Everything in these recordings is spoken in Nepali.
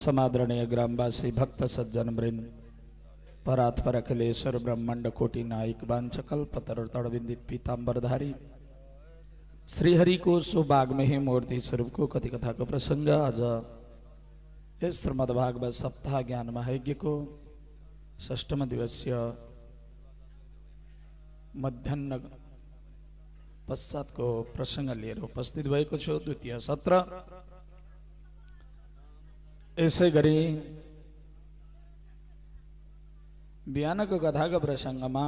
समादरणीय ग्रामवासी भक्त सज्जन वृंद परात्पर अखिलेश्वर ब्रह्मांड कोटि नायक वांछकल्पतरुतड़बिंदित पीतांबरधारी श्रीहरि को सुबाग्मही मूर्ति स्वरूप को कति कथा को प्रसंग आज इस श्रीमद्भागवत सप्ताह ज्ञान महायज्ञ को षष्ठम दिवसीय मध्याह्न पश्चात को प्रसंग लिएर उपस्थित भएको छु। द्वितीय सत्र यसै गरी बिहानको कथाको प्रसंगमा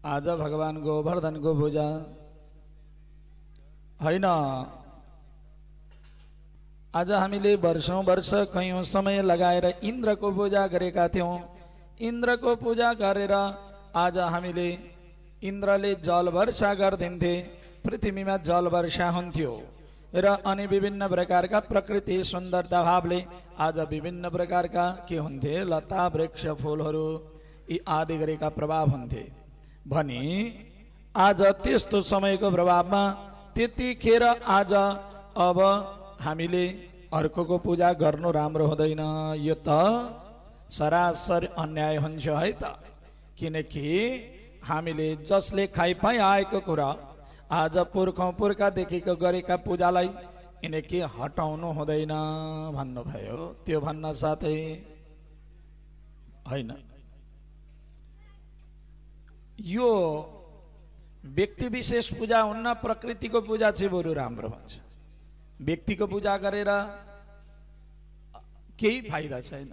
आज भगवान गोवर्धन को पूजा हैन। आज हामीले वर्षौं वर्ष कयौं समय लगाएर इंद्र को पूजा गरेका थियौं। इंद्र को पूजा गरेर आज हामीले इंद्रले जल वर्षा गर्दिन्थे, पृथ्वीमा जल वर्षा हुन्थ्यो र अनि विभिन्न प्रकारका प्रकृति सुन्दरता भावले आज विभिन्न प्रकारका के हुन्थे, लता वृक्ष फूलहरू यी आदि गरेका प्रभाव हुन्थे भने आज त्यस्तो समयको प्रभावमा त्यतिखेर आज अब हामीले अर्कोको पूजा गर्नु राम्रो हुँदैन। यो त सरासर अन्याय हुन्छ है त, किनकि हामीले जसले खाइपाइ आएको कुरा आज पुर्खौं पुर्खादेखिको गरेका पूजालाई यिनले हटाउनु हुँदैन भन्नुभयो। त्यो भन्न साथै हैन, यो व्यक्ति विशेष पूजा हुन्न, प्रकृतिको पूजा चाहिँ बरु राम्रो हुन्छ। व्यक्तिको पूजा गरेर केही फाइदा छैन,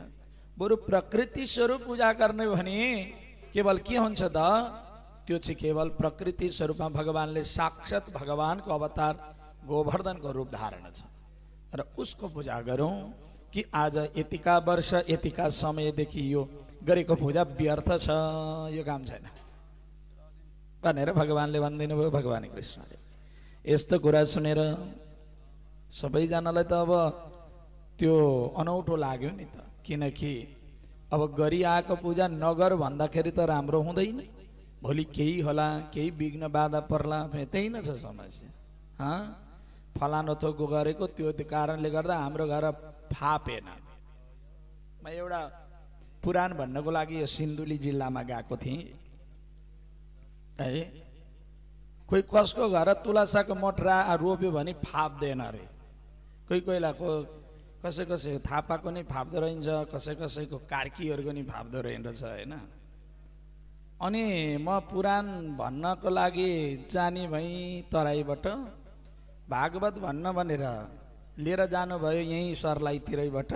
बरु प्रकृति स्वरूप पूजा गर्ने भने केवल के हुन्छ त, त्यो चाहिँ केवल प्रकृति स्वरूपमा भगवानले साक्षात भगवानको अवतार गोवर्धनको रूप धारण छ र उसको पूजा गरौं कि आज यतिका वर्ष यतिका समयदेखि यो गरेको पूजा व्यर्थ छ, यो काम छैन भनेर भगवानले भन्दिनु भयो। भगवान कृष्णले यस्तो कुरा सुनेर सबैजनालाई त अब त्यो अनौठो लाग्यो नि त, किनकि अब गरिआएको पूजा नगर भन्दाखेरि त राम्रो हुँदैन। भोलि केही होला, केही विघ्न बाधा पर्ला, त्यही नै छ समस्या। फलानो थोकको गरेको त्यो कारणले गर्दा हाम्रो घर फापेन। म एउटा पुराण भन्नको लागि यो सिन्धुली जिल्लामा गएको थिएँ है। कोही कसको घर तुलसाको मटरा रोप्यो भने फाप्दैन अरे, कोही कोहीलाको कसै कसै थापाको नि फाप्दो रहन्छ, कसै कसैको कार्कीहरूको नि फाप्दो रहेछ हैन। अनि म पुराण भन्नको लागि जाने भई तराईबाट भागवत भन्न भनेर लिएर जानुभयो यही सर्लाहीतिरैबाट।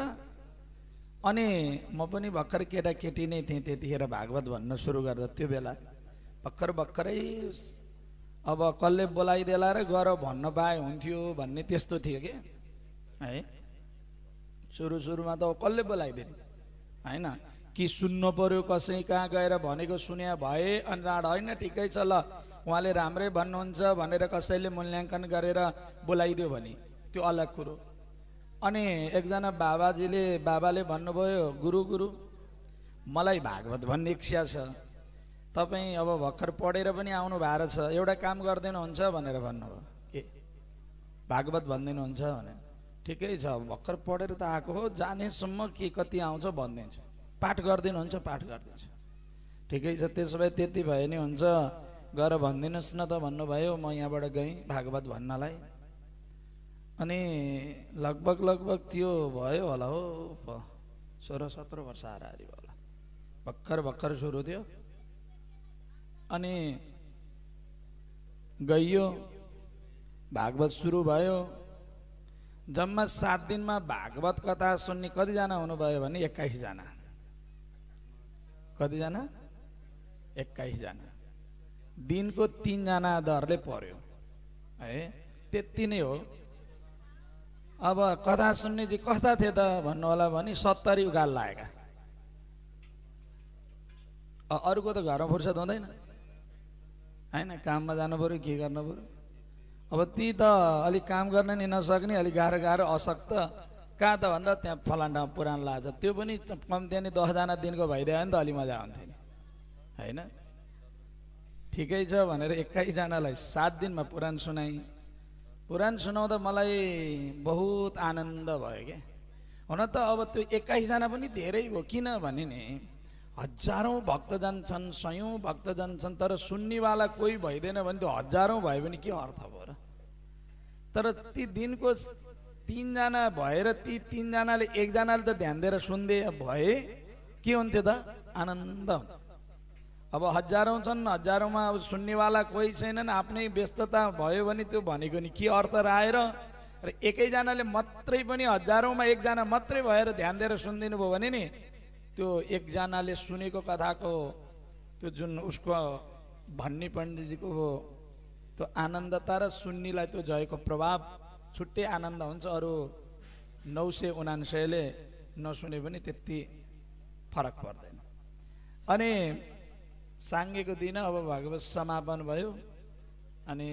अनि म पनि भर्खर केटाकेटी नै थिएँ त्यतिखेर भागवत भन्न सुरु गर्दा। त्यो बेला भर्खरै अब कसले बोलाइदेला र गर भन्न पाए हुन्थ्यो भन्ने त्यस्तो थियो के है। सुरुमा त कसले बोलाइदिने हैन, कि सुन्नु पर्यो कसै कहाँ गएर भनेको सुन्या भए अनि होइन ठिकै छ ल उहाँले राम्रै भन्नुहुन्छ भनेर कसैले मूल्याङ्कन गरेर बोलाइदियो भने त्यो अलग कुरो। अनि एकजना बाबाले भन्नुभयो, गुरु मलाई भागवत भन्ने इच्छा छ, तपाईँ अब भर्खर पढेर पनि आउनु भएको छ, एउटा काम गरिदिनुहुन्छ भनेर भन्नुभयो। के भागवत भनिदिनुहुन्छ भने ठिकै छ, भर्खर पढेर त आएको हो, जानेसम्म के कति आउँछ भनिदिन्छ, पाठ गरिदिनुहुन्छ, पाठ गरिदिन्छ। ठिकै छ, त्यसो भए त्यति भए नि हुन्छ, गएर भनिदिनुहोस् न त भन्नुभयो। म यहाँबाट गएँ भागवत भन्नलाई। अनि लगभग त्यो भयो होला हो 16-17 वर्ष हाराहारी होला, भर्खर सुरु थियो। अनि गइयो, भागवत सुरु भयो। जम्मा 7 दिनमा भागवत कथा सुन्ने कतिजना हुनुभयो भने 21 जना। कतिजना? 21 जना। दिनको 3 जना दरले पर्यो है, त्यति नै हो। अब कथा सुन्ने चाहिँ कस्ता थिए त भन्नु होला भने 70 उकाल लागेका। अरूको त घरमा फुर्सद हुँदैन हैन, काममा जानु पर्यो, के गर्नु पर्यो। अब ती त अलिक काम गर्न नि नसक्ने, अलिक गाह्रो असक्त, कहाँ त भन्दा त्यहाँ फलाना पुराण लाग्छ, त्यो पनि कम्ती नि 10 जना दिनको भइदियो भने त अलि मजा आउँथ्यो नि हैन। ठिकै छ भनेर 21 जनालाई 7 दिनमा पुराण सुनाई। पुराण सुनाउँदा मलाई बहुत आनन्द भयो क्या। हुन त अब त्यो 21जना पनि धेरै भयो, किनभने नि हजारौँ भक्तजन छन्, सयौँ भक्तजन छन्, तर सुन्नेवाला कोही भइदिएन भने त्यो हजारौँ भयो भने के अर्थ भयो र। तर ती दिनको 3 जना भएर ती 3 जनाले 1 जनाले त ध्यान दिएर सुन्दै भए के हुन्थ्यो त, आनन्द हुन्थ्यो। अब हजारौँ छन्, हजारौँमा अब सुन्नेवाला कोही छैनन्, आफ्नै व्यस्तता भयो भने त्यो भनेको नि के अर्थ आएर। र एकैजनाले मात्रै पनि हजारौँमा 1 जना मात्रै भएर ध्यान दिएर सुनिदिनु भयो भने नि त्यो 1 जनाले सुनेको कथाको त्यो जुन उसको भन्ने पण्डितजीको त्यो आनन्दता र सुन्नेलाई त्यो जयको प्रभाव छुट्टै आनन्द हुन्छ। अरू 979ले नसुने पनि त्यति फरक पर्दैन। अनि साङ्गेको दिन अब भागवत समापन भयो। अनि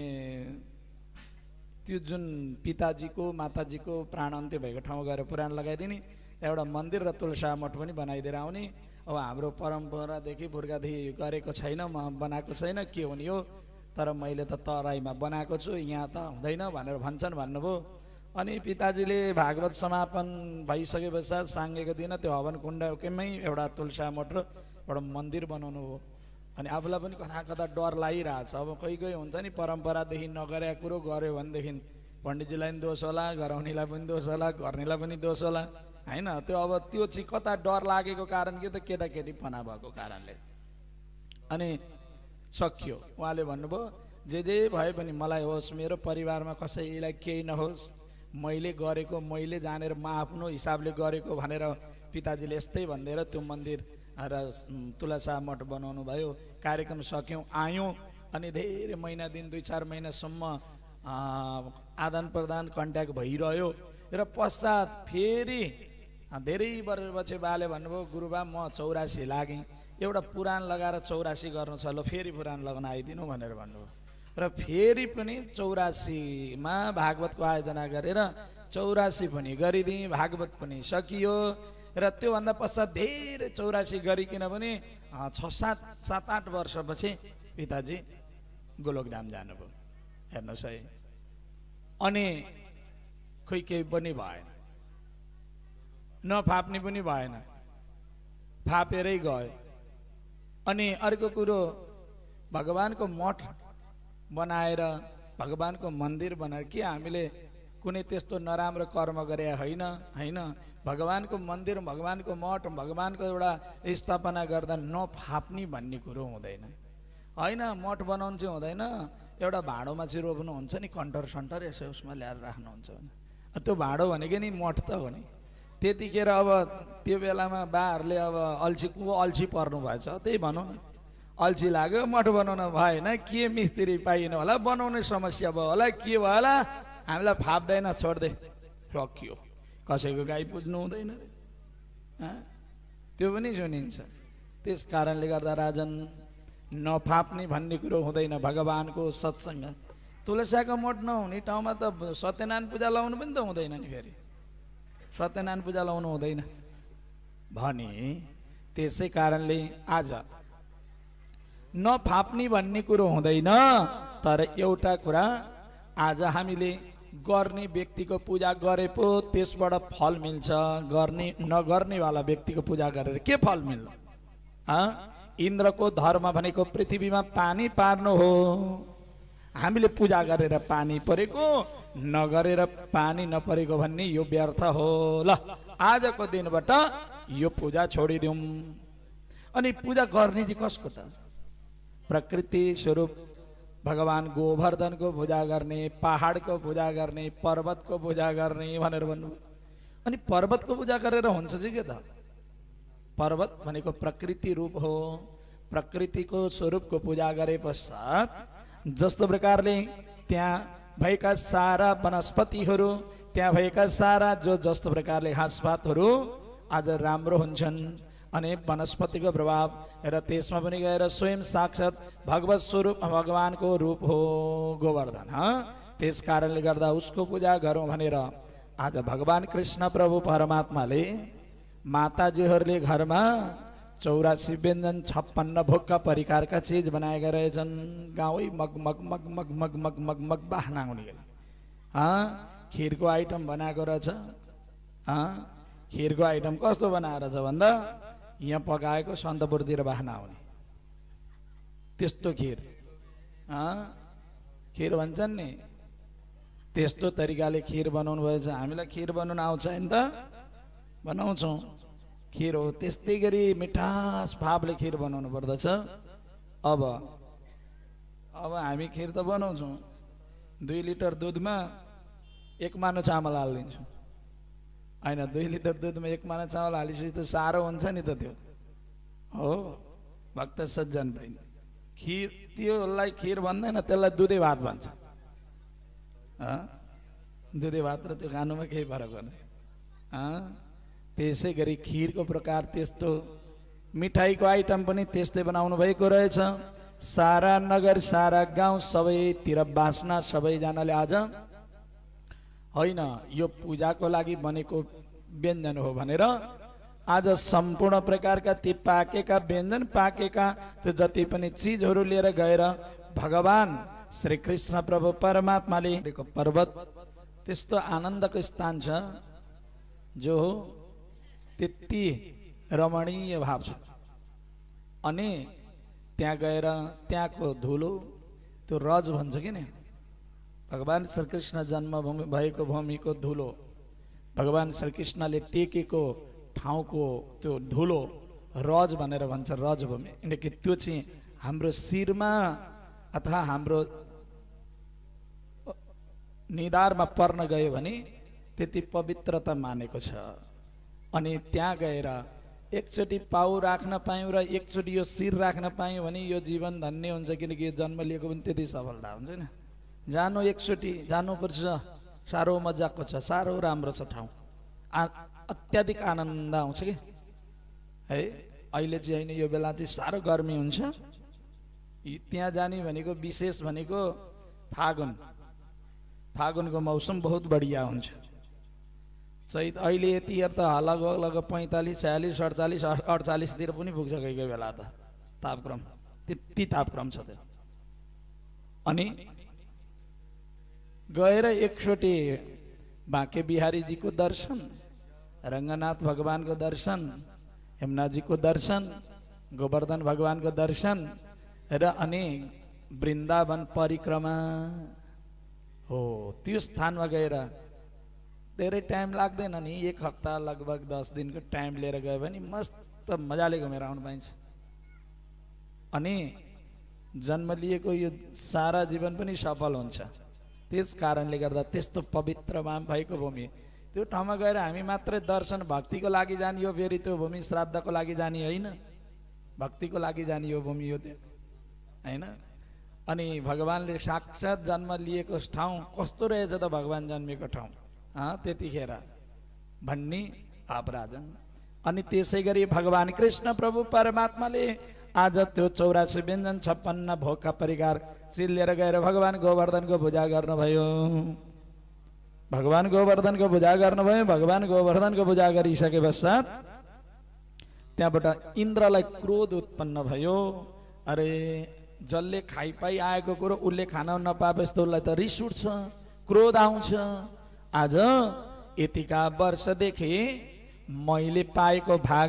त्यो जुन पिताजीको माताजीको प्राण अन्त्य भएको ठाउँ गएर पुराण लगाइदिने, एउटा मन्दिर र तुलसा मठ पनि बनाइदिएर आउने। अब हाम्रो परम्परादेखि पुर्खादेखि गरेको छैन, म बनाएको छैन, के हुने हो, तर मैले त तराईमा बनाएको छु, यहाँ त हुँदैन भनेर भन्छन् भन्नुभयो। अनि पिताजीले भागवत समापन भइसके पश्चात साङ्गेको दिन त्यो हवन कुण्डकै एउटा तुलसा मठ र एउटा मन्दिर बनाउनु हो। अनि आफूलाई पनि कता कता डर लागिरहेछ। अब कोही कोही हुन्छ नि परम्परादेखि नगरेको कुरो गर्यो भनेदेखि पण्डितजीलाई पनि दोष होला, गराउनेलाई पनि दोष होला, गर्नेलाई पनि दोष होला होइन। त्यो अब त्यो चाहिँ कता डर लागेको कारण के त केटाकेटी फना भएको कारणले। अनि सकियो। उहाँले भन्नुभयो जे भए पनि मलाई होस्, मेरो परिवारमा कसैलाई केही नहोस्, मैले गरेको मैले जानेर म आफ्नो हिसाबले गरेको भनेर पिताजीले यस्तै भनिदिएर त्यो मन्दिर र तुलसा मठ बनाउनु भयो। कार्यक्रम सक्यौँ, आयौँ। अनि धेरै महिना दिन 2-4 महिनासम्म आदान प्रदान कन्ट्याक्ट भइरह्यो। र पश्चात फेरि धेरै वर्षपछि बाले भन्नुभयो गुरुबा म 84 लागेँ, एउटा पुराण लगाएर 84 गर्नु छ, ल फेरि पुराण लगाउन आइदिनु भनेर भन्नुभयो। र फेरि पनि 84मा भागवतको आयोजना गरेर 84 पनि गरिदिएँ, भागवत पनि सकियो। र त्योभन्दा पश्चात धेरै 84 गरिकन पनि 6-7-8 वर्षपछि पिताजी गोलोकधाम जानुभयो। हेर्नुहोस् है। अनि खोइ केही पनि भएन, नफाप्ने पनि भएन, फापेरै गयो। अनि अर्को कुरो, भगवानको मठ बनाएर भगवानको मन्दिर बनाएर के हामीले कुनै त्यस्तो नराम्रो कर्म गरे होइन होइन। भगवानको मन्दिर, भगवानको मठ, भगवानको एउटा स्थापना गर्दा नफाप्ने भन्ने कुरो हुँदैन होइन। मठ बनाउनु चाहिँ हुँदैन, एउटा भाँडोमा चाहिँ रोप्नुहुन्छ नि कन्टर सन्टर, यसो उसमा ल्याएर राख्नुहुन्छ भने त्यो भाँडो भनेको नि मठ त हो नि। त्यतिखेर अब त्यो बेलामा बाहरूले अब अल्छी पर्नु भएछ, त्यही भनौँ न, अल्छी लाग्यो, मठ बनाउन भएन, के मिस्त्री पाइएन होला, बनाउने समस्या भयो होला, के भयो होला, हामीलाई फाप्दैन, छोड्दै, सकियो। कसैको गाई पुज्नु हुँदैन त्यो पनि सुनिन्छ। त्यस कारणले गर्दा राजन नफाप्ने भन्ने कुरो हुँदैन। भगवानको सत्सङ्ग, तुलसाको मठ नहुने ठाउँमा त सत्यनारायण पूजा लाउनु पनि त हुँदैन नि। फेरि सत्यनारायण पूजा लाउनु हुँदैन भने त्यसै कारणले आज नफाप्ने भन्ने कुरो हुँदैन। तर एउटा कुरा, आज हामीले गर्ने व्यक्तिको पूजा गरे पो त्यसबाट फल मिल्छ, गर्ने नगर्नेवाला व्यक्तिको पूजा गरेर के फल मिल्छ? इन्द्रको धर्म भनेको पृथ्वीमा पानी पार्नु हो। हामीले पूजा गरेर पानी परेको, नगरेर पानी नपरेको भन्ने यो व्यर्थ हो। ल आजको दिनबाट यो पूजा छोडिदिउँ। अनि पूजा गर्ने चाहिँ कसको त? प्रकृति स्वरूप भगवान गोवर्धनको पूजा गर्ने, पहाडको पूजा गर्ने, पर्वतको पूजा गर्ने भनेर भन्नुभयो। अनि पर्वतको पूजा गरेर हुन्छ चाहिँ के त? पर्वत भनेको प्रकृति रूप हो। प्रकृतिको स्वरूपको पूजा गरे पश्चात जस्तो प्रकारले त्यहाँ भएका सारा वनस्पतिहरू, त्यहाँ भएका सारा जस्तो प्रकारले घाँसपातहरू आज राम्रो हुन्छन्। अनि वनस्पतिको प्रभाव र त्यसमा पनि गएर स्वयं साक्षात भगवत स्वरूप भगवानको रूप हो गोवर्धन। त्यस कारणले गर्दा उसको पूजा गरौँ भनेर आज भगवान कृष्ण प्रभु परमात्माले माताजीहरूले घरमा 84 व्यञ्जन 56 भोगका परिकारका चिज बनाएका रहेछन्। गाउँै मग मग मग मग मग मग मग मग बाहना हुने खिरको आइटम बनाएको रहेछ। खिरको आइटम कस्तो बनाएर छ भन्दा यहाँ पकाएको सन्तपुरतिर बाख्ना आउने त्यस्तो खिर। खिर भन्छन् नि त्यस्तो तरिकाले खिर बनाउनु भएछ। हामीलाई खिर बनाउन आउँछ नि त, बनाउँछौँ। खिर हो त्यस्तै गरी मिठास भावले खिर बनाउनु पर्दछ। अब हामी खिर त बनाउँछौँ, 2 लिटर दुधमा 1 मानो चामल हालिदिन्छौँ होइन। 2 लिटर दुधमा 1 मानो चामल हालिसकेपछि त साह्रो हुन्छ नि त त्यो। हो भक्त सज्जन वृन्द, खिर त्योलाई खिर भन्दैन, त्यसलाई दुधे भात भन्छ। दुधे भात र त्यो खानुमा केही फरक हुँदैन। त्यसै गरी खिरको प्रकार त्यस्तो, मिठाईको आइटम पनि त्यस्तै बनाउनु भएको रहेछ। सारा नगर सारा गाउँ सबैतिर बाँच्न सबैजनाले आज होइन यो पूजाको लागि बनेको व्यञ्जन हो भनेर आज सम्पूर्ण प्रकारका ती पाकेका व्यञ्जन, पाकेका त्यो जति पनि चिजहरू लिएर गएर भगवान श्री कृष्ण प्रभु परमात्माले पर्वत त्यस्तो आनन्दको स्थान छ जो त्यति रमणीय भाव छ। अनि त्यहाँ गएर त्यहाँको धुलो त्यो रज भन्छ कि नि, भगवान श्रीकृष्ण जन्मभूमि भएको भूमिको धुलो, भगवान श्रीकृष्णले टेकेको ठाउँको त्यो धुलो रज भनेर भन्छ, रज भूमि। किनकि त्यो चाहिँ हाम्रो शिरमा अथवा हाम्रो निधारमा पर्न गयो भने त्यति पवित्रता मानेको छ। अनि त्यहाँ गएर एकचोटि पाउ राख्न पायौँ र एकचोटि यो शिर राख्न पायौँ भने यो जीवन धन्य हुन्छ। किनकि यो जन्म लिएको पनि त्यति सफलता हुन्छ नि। जानु एकचोटि जानुपर्छ, साह्रो मजाको छ, साह्रो राम्रो छ ठाउँ, अत्याधिक आनन्द आउँछ कि है। अहिले चाहिँ होइन, यो बेला चाहिँ साह्रो गर्मी हुन्छ। त्यहाँ जाने भनेको विशेष भनेको फागुनको मौसम बहुत बढिया हुन्छ। चैत अहिले यतिखेर त लगभग 45, 46, 48, 48तिर पनि पुग्छ कोही कोही बेला त तापक्रम, त्यति तापक्रम छ त्यो। अनि गएर एकचोटि बाँके बिहारीजीको दर्शन, रङ्गनाथ भगवानको दर्शन, यमुनाजीको दर्शन, गोवर्धन भगवानको दर्शन र अनि वृन्दावन परिक्रमा हो। त्यो स्थानमा गएर धेरै टाइम लाग्दैन नि, 1 हप्ता लगभग 10 दिनको टाइम लिएर गयो भने मस्त मजाले घुमेर आउनु पाइन्छ। अनि जन्म लिएको यो सारा जीवन पनि सफल हुन्छ। त्यस कारणले गर्दा त्यस्तो पवित्र भएको भूमि त्यो ठाउँमा गएर हामी मात्रै दर्शन भक्तिको लागि जाने हो। फेरि त्यो भूमि श्राद्धको लागि जाने होइन, भक्तिको लागि जाने हो भूमि हो त्यो होइन। अनि भगवानले साक्षात जन्म लिएको ठाउँ कस्तो रहेछ त भगवान जन्मेको ठाउँ त्यतिखेर भन्ने आप राजन। अनि त्यसै गरी भगवान कृष्ण प्रभु परमात्माले आज त्यो 84 व्यञ्जन 56 भोगका परिकार चिल्लेर गएर भगवान गोवर्धनको पूजा गर्नुभयो। भगवान गोवर्धनको पूजा गर्नुभयो। भगवान गोवर्धनको पूजा गरिसके पश्चात त्यहाँबाट इन्द्रलाई क्रोध उत्पन्न भयो। अरे जसले खाइपाई आएको कुरो उसले खान नपाएपछि त उसलाई त रिस उठ्छ, क्रोध आउँछ। आज यतिका वर्षदेखि मैले पाएको भाग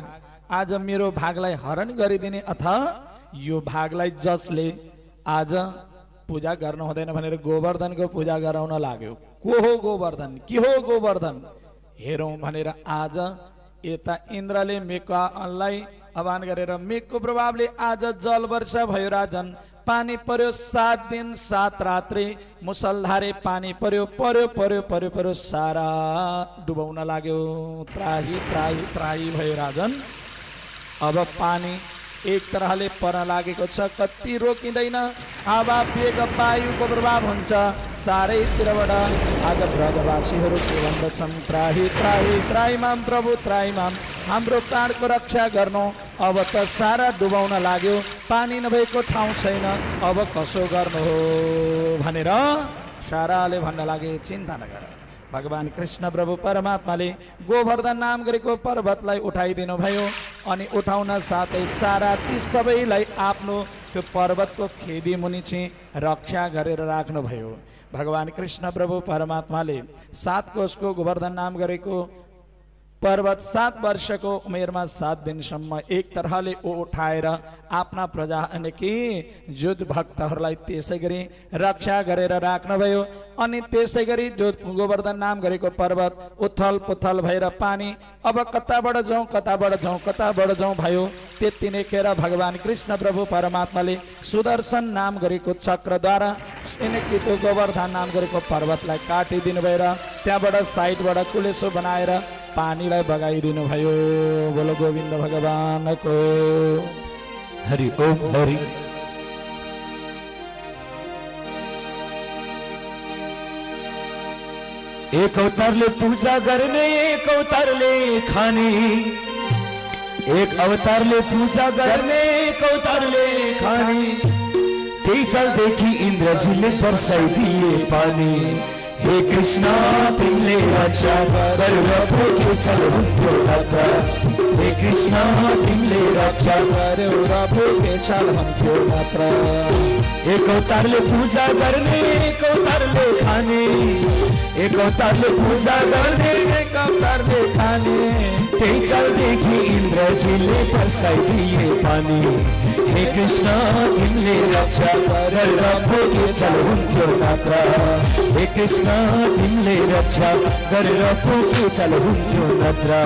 आज मेरो भागलाई हरण गरिदिने अथवा यो भागलाई जसले आज पूजा गर्नु हुँदैन भनेर गोवर्धनको पूजा गराउन लाग्यो। को हो गोवर्धन, के हो गोवर्धन हेरौँ भनेर आज यता इन्द्रले मेघलाई आह्वान गरेर मेघको प्रभावले आज जल वर्षा भयो राजन। पानी पर्यो 7 दिन 7 रात्रि मुसलधारे पानी पर्यो पर्यो पर्यो पर्यो पर्यो सारा डुबाउन लाग्यो। त्राही त्राही त्राही भयो राजन। अब पानी एक तरहले पर्न लागेको छ, कति रोकिँदैन। हावा वेग वायुको प्रभाव हुन्छ चारैतिरबाट। आज ब्रजवासीहरू के भन्दछन्, त्राही त्राही त्राही माम प्रभु त्राही माम, हाम्रो प्राणको रक्षा गर्नु। अब त सारा डुबाउन लाग्यो, पानी नभएको ठाउँ छैन, अब कसो गर्नु हो भनेर साराले भन्न लागे। चिन्ता नगर, भगवान कृष्ण प्रभु परमात्माले गोवर्धन नाम गरेको पर्वतलाई उठाइदिनु भयो। अनि उठाउन साथै सारा ती सबैलाई आफ्नो त्यो पर्वतको खेदी मुनि चाहिँ रक्षा गरेर राख्नुभयो। भगवान कृष्ण प्रभु परमात्माले 7 कोषको गोवर्धन नाम गरेको पर्वत 7 वर्षको उमेरमा 7 दिनसम्म एक तरहले उठाएर आफ्ना प्रजा अनि कि जुद भक्तहरूलाई त्यसै गरी रक्षा गरेर राख्नुभयो। अनि त्यसै गरी जो गोवर्धन नाम गरेको पर्वत उथल पुथल भएर पानी अब कताबाट जाउँ कताबाट जाउँ कताबाट जाउँ भयो। त्यति नै खेर भगवान कृष्ण प्रभु परमात्माले सुदर्शन नाम गरेको चक्रद्वारा यिनकी त्यो गोवर्धन नाम गरेको पर्वतलाई काटिदिनु भएर त्यहाँबाट साइडबाट कुलेसो बनाएर पानीलाई बगाइदिनु भयो। बोलो गोविन्द भगवानको हरि ओम हरि। एक अवतारले पूजा गर्ने एक अवतारले खाने, एक अवतारले पूजा गर्ने एक अवतारले खाने, त्यही चालदेखि इन्द्रजीले बर्साइदिए पानी। हे कृष्ण तिमीले रक्षा गरेर पोके चल हुन्थ्यो मात्र। हे कृष्ण तिमीले रक्षा गरेर पोके चल हुन्थ्यो मात्र। एक अवतारले पूजा गर्ने एक अवतारले खाने, एक अवतारले पूजा गर्ने एक अवतारले खाने, त्यही चालदेखि इन्द्रजीले बर्साइदिए पानी। हे कृष्ण तिमीले रक्षा गरेर पोके चल हुन्थ्यो मात्र। हे कृष्ण तिमीले रक्षा गरेर पोके चल हुन्थ्यो मात्र।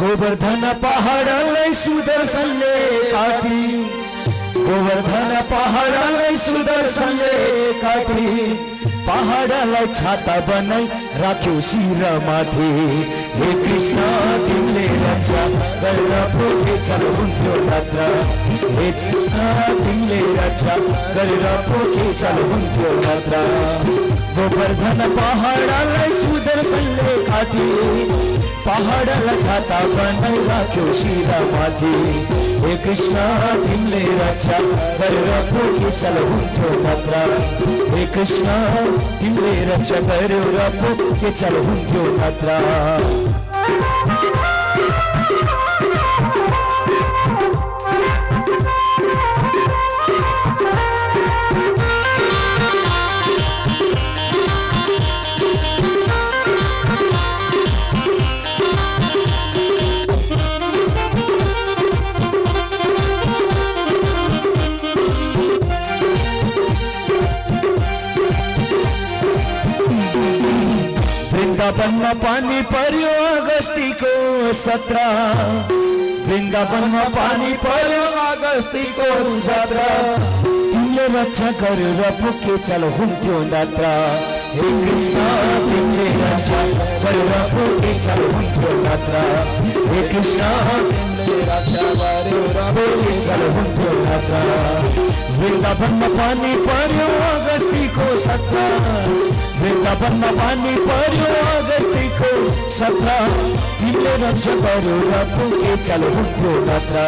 गोवर्धन पहाडलाई सुदर्शनले काटी, गोवर्धन पहाडलाई सुदर्शनले काटी, पहाडलाई छाता बनाई राख्यो शिरमाथि। हे कृष्ण तिमीले रक्षा गरेर पोके चल हुन्थ्यो मात्र। हे कृष्ण तिमीले रक्षा गरेर पोके चल हुन्थ्यो मात्र। गोवर्धन पहाडलाई सुदर्शनले काटी, पहाडलाई छाता बनाई राख्यो शिरमाथि। हे कृष्ण तिमीले रक्षा गरेर पोके चल हुन्थ्यो मात्र। हे कृष्ण तिमीले रक्षा गरेर पोके चल हुन्थ्यो मात्र। वृन्दावनमा पानी पर्यो अगस्तीको 17, वृन्दावनमा पानी पर्यो अगस्तीको 17, तिमीले रक्षा गरेर पोके चल हुन्थ्यो मात्र। हे कृष्ण तिमीले रक्षा गरेर पोके चल हुन्थ्यो मात्र। हे कृष्ण तिमीले रक्षा गरेर पोके चल हुन्थ्यो मात्र। वृन्दावनमा पानी पर्यो अगस्तीको 17, वृन्दावनमा पानी पर्यो अगस्तीको 17, तिमीले रक्षा गरेर पोके चल हुन्थ्यो मात्र।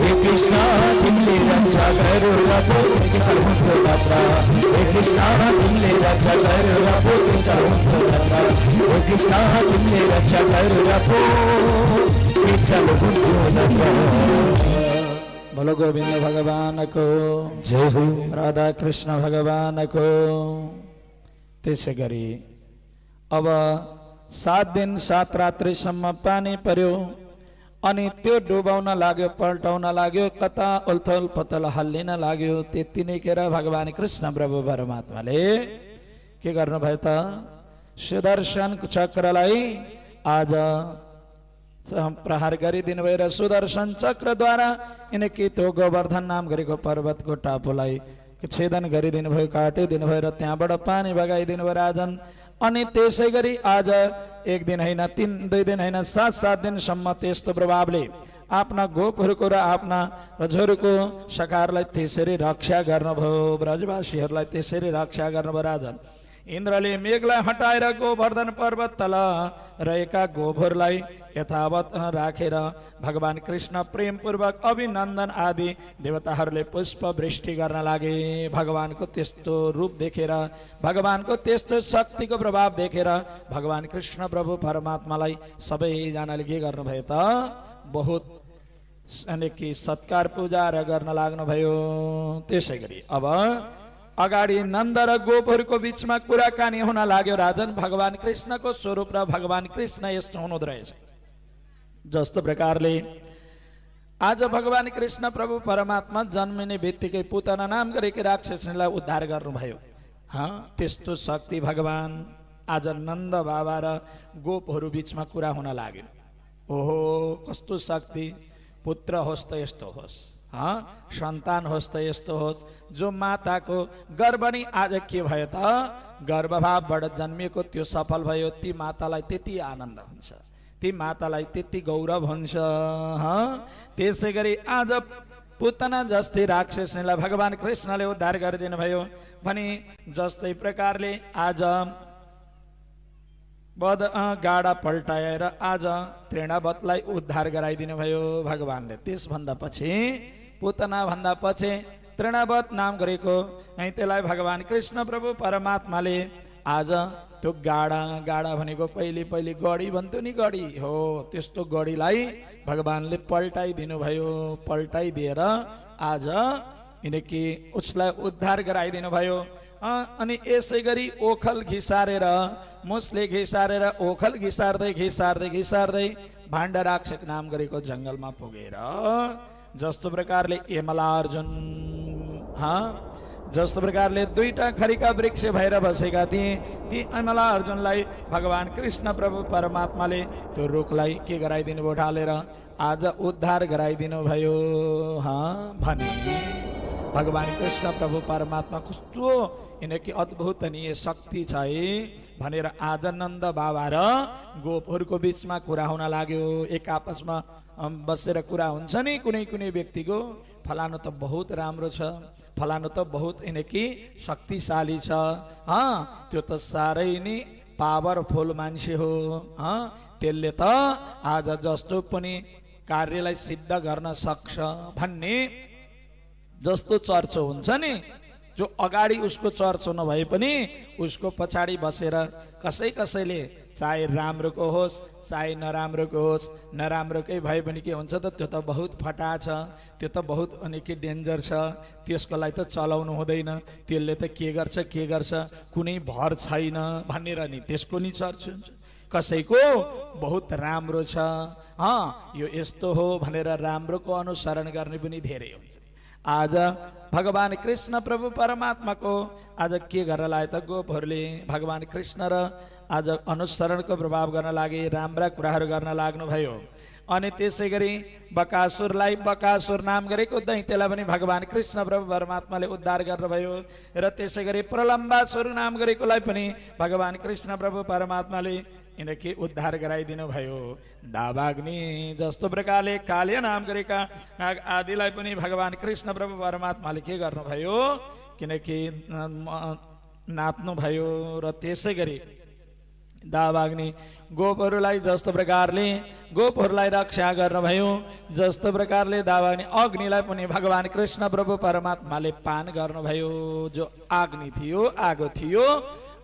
हे कृष्ण तिमीले रक्षा गरेर पोके चल हुन्थ्यो मात्र। हे कृष्ण तिमीले रक्षा गरेर पोके चल हुन्थ्यो मात्र। हे कृष्ण तिमीले रक्षा गरेर पोके चल हुन्थ्यो मात्र। बोलो गोविंद भगवान को जय हो। राधा कृष्ण भगवान को। त्यसै गरी अब 7 दिन 7 रात्रिसम्म पानी पर्यो। अनि त्यो डुबाउन लाग्यो, पल्टाउन लाग्यो, कता उल्थल पतल हल्लिन लाग्यो। त्यति नै केर भगवान कृष्ण प्रभु परमात्माले के गर्नुभयो त, सुदर्शन चक्रलाई आज प्रहार गरिदिनु भएर सुदर्शन चक्रद्वारा यिनकी त्यो गोवर्धन नाम गरेको पर्वतको टापुलाई छेदन गरिदिनु भयो, काटिदिनु भयो र त्यहाँबाट पानी बगाइदिनु भयो। राजन अनि त्यसै गरी आज एक दिन होइन, 2 दिन होइन, 7 दिनसम्म त्यस्तो प्रभावले आफ्ना गोपहरूको र आफ्ना रजहरूको सकारलाई त्यसरी रक्षा गर्नुभयो, ब्रजवासीहरूलाई त्यसरी रक्षा गर्नुभयो। राजन इन्द्रले मेघलाई हटाएर गोवर्धन पर्वत तल रहेका गोभरलाई यथावत राखेर भगवान कृष्ण प्रेमपूर्वक अभिनन्दन आदि देवताहरूले पुष्प वृष्टि गर्न लागे। भगवानको त्यस्तो रूप देखेर, भगवानको त्यस्तो शक्तिको प्रभाव देखेर भगवान कृष्ण प्रभु परमात्मालाई सबैजनाले के गर्नुभयो त बहुत अनेक सत्कार पूजा गर्न लाग्नुभयो। त्यसै गरी अब अगाडि नन्द र गोपहरूको बीचमा कुराकानी हुन लाग्यो। राजन भगवान कृष्णको स्वरूप र भगवान कृष्ण यस्तो हुनुहुँदो रहेछ। जस्तो प्रकारले आज भगवान कृष्ण प्रभु परमात्मा जन्मिने बित्तिकै पुतना नाम गरेकी राक्षसनीलाई उद्धार गर्नुभयो। त्यस्तो शक्ति भगवान आज नन्द बाबा र गोपहरू बीचमा कुरा हुन लाग्यो। ओहो कस्तो शक्ति, पुत्र होस् त यस्तो होस्, सन्तान होस् त यस्तो होस्। जो माताको गर्भ नि आज के भयो त गर्भभावबाट जन्मिएको त्यो सफल भयो। ती मातालाई त्यति आनन्द हुन्छ, ती मातालाई त्यति गौरव हुन्छ। त्यसै गरी आज पुतना जस्तै राक्षसनीलाई भगवान कृष्णले उद्धार गरिदिनु भयो भने जस्तै प्रकारले आज बद गाडा पल्टाएर आज तृणावतलाई उद्धार गराइदिनु भयो भगवानले। त्यसभन्दा पछि पुतना भन्दा पछि तृणावत नाम गरेको त्यसलाई भगवान कृष्ण प्रभु परमात्माले आज त्यो गाडा भनेको पहिले गडी भन्थ्यो नि, गडी हो त्यस्तो गडीलाई भगवानले पल्टाइदिनु भयो। पल्टाइदिएर आज किनकि उसलाई उद्धार गराइदिनु भयो। अनि यसै गरी ओखल घिसारेर, मुसले घिसारेर, ओखल घिसार्दै भाण्ड राक्षस नाम गरेको जङ्गलमा पुगेर जस्तो प्रकारले यमलार्जुन जस्तो प्रकारले 2टा खरीका वृक्ष भएर बसेका थिए, ती यमलार्जुनलाई भगवान कृष्ण प्रभु परमात्माले त्यो रुखलाई के गराइदिनु भयो, ढालेर आज उद्धार गराइदिनु भयो। भने भगवान कृष्ण प्रभु परमात्मा कस्तो यिनकी अद्भुतनीय शक्ति छ भनेर आज नन्द बाबा र गोपहरूको बीचमा कुरा हुन लाग्यो। एक आपसमा बसेर कुरा हुन्छ नि कुनै व्यक्तिको, फलानु त बहुत राम्रो छ, फलानु त बहुत यिनकी शक्तिशाली छ, त्यो त साह्रै नै पावरफुल मान्छे हो, त्यसले त आज जस्तो पनि कार्यलाई सिद्ध गर्न सक्छ भन्ने जस्तो चर्चो हुन्छ नि। जो अगाडि उसको चर्चो नभए पनि उसको पछाडि बसेर कसैले चाहे राम्रोको होस् चाहे नराम्रोको होस्, नराम्रोकै भए पनि के हुन्छ त त्यो त बहुत फटा छ, त्यो त बहुत अनेकै डेन्जर छ, त्यसको लागि त चलाउनु हुँदैन, त्यसले त के गर्छ कुनै भर छैन भनेर नि त्यसको नि चर्च हुन्छ। कसैको बहुत राम्रो छ, यो यस्तो हो भनेर राम्रोको अनुसरण गर्ने पनि धेरै हुन्छ। आज भगवान कृष्ण प्रभु परमात्माको आज के गर्न लागे त गोपहरूले भगवान कृष्ण र आज अनुसरणको प्रभाव गर्न लागे, राम्रा कुराहरू गर्न लाग्नुभयो। अनि त्यसै गरी बकासुरलाई, बकासुर नाम गरेको दैत्यलाई पनि भगवान कृष्ण प्रभु परमात्माले उद्धार गर्नुभयो। र त्यसै गरी प्रलम्बासुर नाम गरेकोलाई पनि भगवान कृष्ण प्रभु परमात्माले यिनकी उद्धार गराइदिनु भयो। दावाग्नि जस्तो प्रकारले काल्य नाम गरेका नाग आदिलाई पनि भगवान कृष्ण प्रभु परमात्माले के गर्नुभयो, किनकि नाच्नु भयो। र त्यसै गरी दावाग्नि गोपहरूलाई जस्तो प्रकारले गोपहरूलाई रक्षा गर्नुभयो, जस्तो प्रकारले दावाग्नि अग्निलाई पनि भगवान कृष्ण प्रभु परमात्माले पान गर्नुभयो। जो अग्नि थियो, आगो थियो,